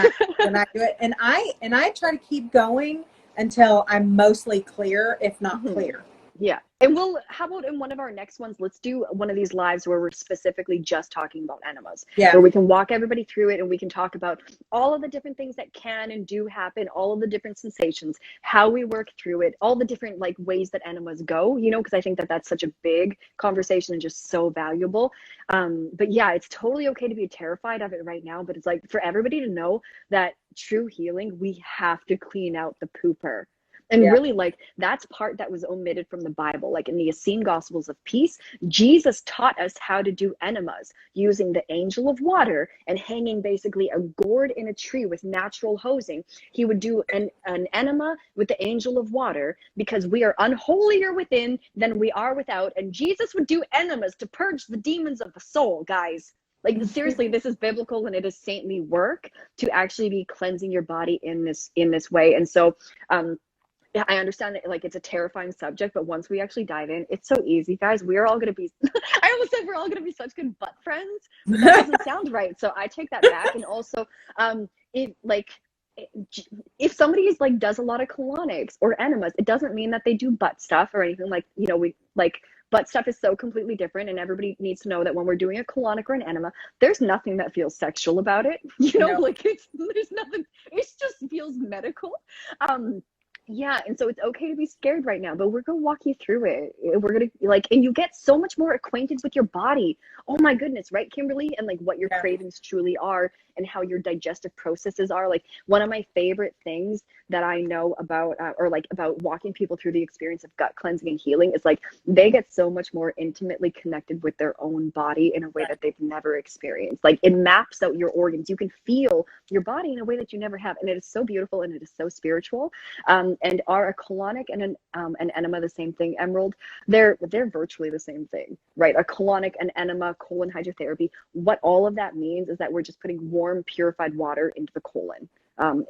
I do it. And I try to keep going until I'm mostly clear, if not clear. Yeah. And how about in one of our next ones, let's do one of these lives where we're specifically just talking about enemas. Where we can walk everybody through it and we can talk about all of the different things that can and do happen, all of the different sensations, how we work through it, all the different like ways that enemas go, you know, because I think that that's such a big conversation and just so valuable. But yeah, it's totally okay to be terrified of it right now, but it's like for everybody to know that true healing, we have to clean out the pooper. And really, like, that's part that was omitted from the Bible. Like in the Essene Gospels of Peace, Jesus taught us how to do enemas using the angel of water and hanging basically a gourd in a tree with natural hosing. He would do an enema with the angel of water because we are unholier within than we are without. And Jesus would do enemas to purge the demons of the soul, guys. Like, seriously, this is biblical and it is saintly work to actually be cleansing your body in this way. And so, yeah, I understand that, like, it's a terrifying subject, but once we actually dive in, it's so easy, guys. We're all going to be, I almost said we're all going to be such good butt friends, but that doesn't sound right. So I take that back. And also, if somebody is like, does a lot of colonics or enemas, it doesn't mean that they do butt stuff or anything. Like, butt stuff is so completely different. And everybody needs to know that when we're doing a colonic or an enema, there's nothing that feels sexual about it. There's nothing, it just feels medical. Yeah, and so it's okay to be scared right now, but we're gonna walk you through it. We're gonna and you get so much more acquainted with your body. Oh my goodness, right, Kimberly? And like what your cravings truly are and how your digestive processes are. Like, one of my favorite things that I know about, about walking people through the experience of gut cleansing and healing is like they get so much more intimately connected with their own body in a way that they've never experienced. Like, it maps out your organs. You can feel your body in a way that you never have, and it is so beautiful and it is so spiritual. And are a colonic and an enema the same thing, Emerald? They're virtually the same thing, right? A colonic, an enema, colon hydrotherapy. What all of that means is that we're just putting warm, purified water into the colon.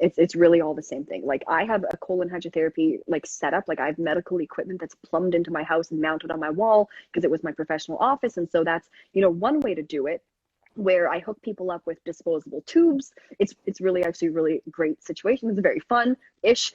It's really all the same thing. Like, I have a colon hydrotherapy setup. Like, I have medical equipment that's plumbed into my house and mounted on my wall because it was my professional office. And so that's, one way to do it, where I hook people up with disposable tubes. It's really actually really great situation. It's very fun-ish,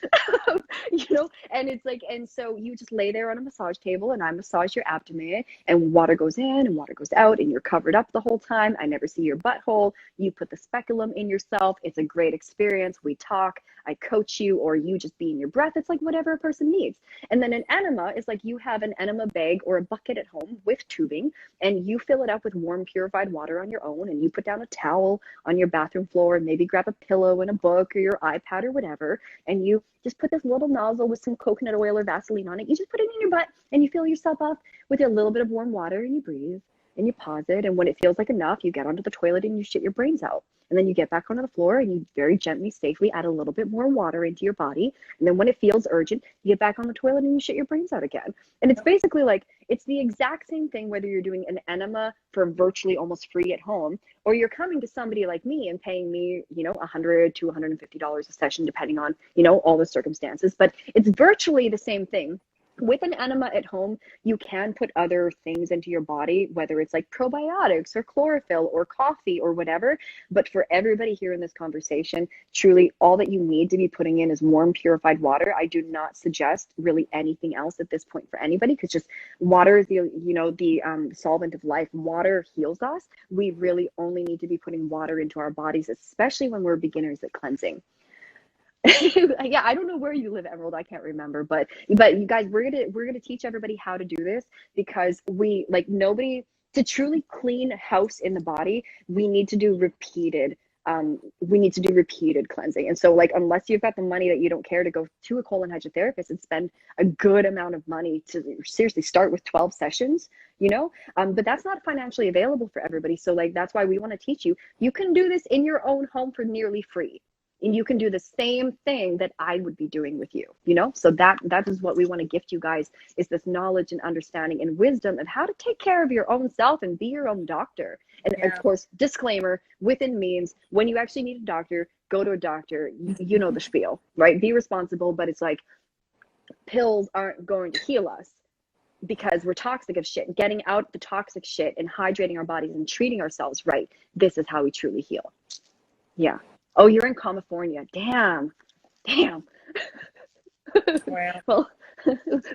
and it's like, and so you just lay there on a massage table and I massage your abdomen and water goes in and water goes out and you're covered up the whole time. I never see your butthole. You put the speculum in yourself. It's a great experience. We talk, I coach you, or you just be in your breath. It's like whatever a person needs. And then an enema is like, you have an enema bag or a bucket at home with tubing and you fill it up with warm purified water on your own, and you put down a towel on your bathroom floor and maybe grab a pillow and a book or your iPad or whatever, and you just put this little nozzle with some coconut oil or Vaseline on it. You just put it in your butt and you fill yourself up with a little bit of warm water and you breathe and you pause it, and when it feels like enough, you get onto the toilet and you shit your brains out. And then you get back onto the floor and you very gently, safely add a little bit more water into your body. And then when it feels urgent, you get back on the toilet and you shit your brains out again. And it's basically like, it's the exact same thing whether you're doing an enema for virtually almost free at home, or you're coming to somebody like me and paying me, $100 to $150 a session, depending on, all the circumstances. But it's virtually the same thing. With an enema at home, you can put other things into your body, whether it's like probiotics or chlorophyll or coffee or whatever. But for everybody here in this conversation, truly all that you need to be putting in is warm, purified water. I do not suggest really anything else at this point for anybody, because just water is the solvent of life. Water heals us. We really only need to be putting water into our bodies, especially when we're beginners at cleansing. Yeah, I don't know where you live, Emerald. I can't remember, but you guys, we're gonna teach everybody how to do this, because nobody, to truly clean house in the body, we need to do repeated cleansing. And so, like, unless you've got the money that you don't care to go to a colon hydrotherapist and spend a good amount of money to seriously start with 12 sessions, but that's not financially available for everybody. So like, that's why we want to teach you. You can do this in your own home for nearly free. And you can do the same thing that I would be doing with you, So that is what we want to gift you guys, is this knowledge and understanding and wisdom of how to take care of your own self and be your own doctor. And of course, disclaimer, within means, when you actually need a doctor, go to a doctor. You know the spiel, right? Be responsible, but it's like, pills aren't going to heal us, because we're toxic of shit. Getting out the toxic shit and hydrating our bodies and treating ourselves right, this is how we truly heal. Yeah. Oh, you're in California. Damn. Wow. Well,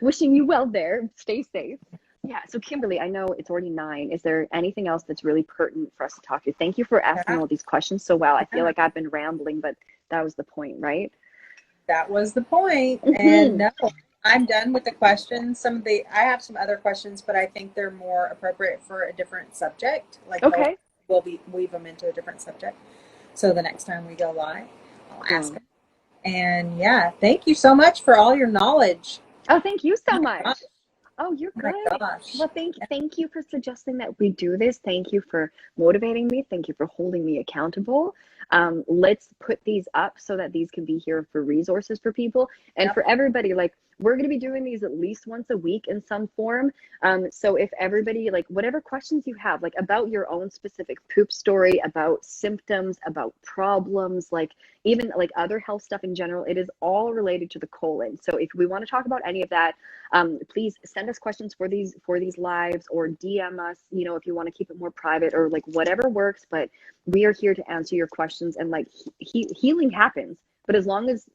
wishing you well there. Stay safe. Yeah. So Kimberly, I know it's already 9. Is there anything else that's really pertinent for us to talk to? Thank you for asking all these questions so well. I feel like I've been rambling, but that was the point, right? That was the point. And no, I'm done with the questions. I have some other questions, but I think they're more appropriate for a different subject. Okay. We'll weave them into a different subject. So the next time we go live, I'll ask them. And yeah, thank you so much for all your knowledge. Oh, thank you Oh so my much. gosh. Oh, you're Oh my good. gosh. Well, thank you for suggesting that we do this. Thank you for motivating me. Thank you for holding me accountable. Let's put these up so that these can be here for resources for people and Yep. for everybody. Like, we're going to be doing these at least once a week in some form. So if everybody, like, whatever questions you have, like about your own specific poop story, about symptoms, about problems, like even like other health stuff in general, it is all related to the colon. So if we want to talk about any of that, please send us questions for these lives, or DM us, you know, if you want to keep it more private, or like whatever works. But we are here to answer your questions, and like healing happens. But as long as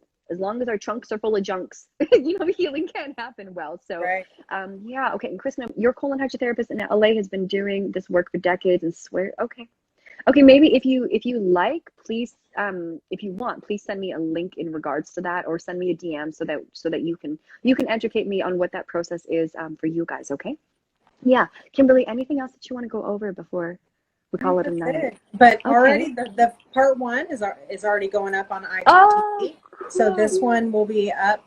our trunks are full of junks, you know, healing can happen well. So Right. yeah, okay. And Kristen, your colon hydrotherapist in LA has been doing this work for decades, and swear, okay, maybe if you like, please, if you want, please send me a link in regards to that, or send me a DM so that you can educate me on what that process is, for you guys. Okay. Yeah. Kimberly, anything else that you want to go over before we I think call it a that's night? it. But Okay. already the part one is already going up on Oh, IGTV. So cool. this one will be up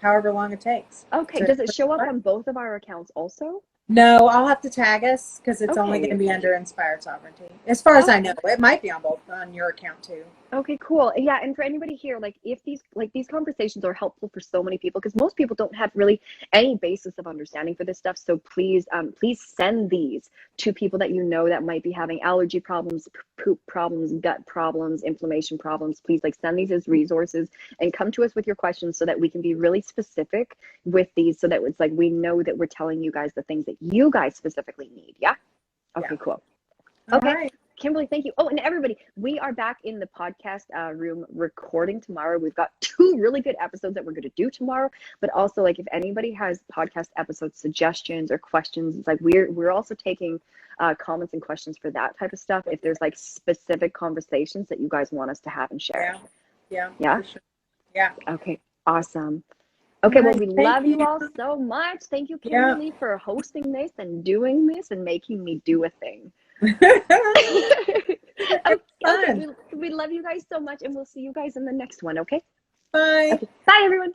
however long it takes. Okay. To Does it show up on both of our accounts also? No, I'll have to tag us because it's only going to Okay. be under Inspired Sovereignty. As far as I know, Okay. it might be on both on your account too. Okay, cool. Yeah, and for anybody here, like if these conversations are helpful for so many people, because most people don't have really any basis of understanding for this stuff. So please send these to people that you know that might be having allergy problems, poop problems, gut problems, inflammation problems. Please, like, send these as resources and come to us with your questions so that we can be really specific with these, so that it's like we know that we're telling you guys the things that you guys specifically need. Yeah. Yeah. Okay, cool. All Okay. right. Kimberly, thank you. Oh, and everybody, we are back in the podcast room recording tomorrow. We've got 2 really good episodes that we're going to do tomorrow. But also, like, if anybody has podcast episode suggestions or questions, it's like we're also taking comments and questions for that type of stuff. If there's like specific conversations that you guys want us to have and share. Yeah. Yeah. Yeah. For sure. Yeah. Okay. Awesome. All Okay. Well, right. we Thank love you. you all so much. Thank you, Yeah. Kimberly, for hosting this and doing this and making me do a thing. It's Okay, fun. we love you guys so much, and we'll see you guys in the next one, okay? Bye. Okay, bye everyone.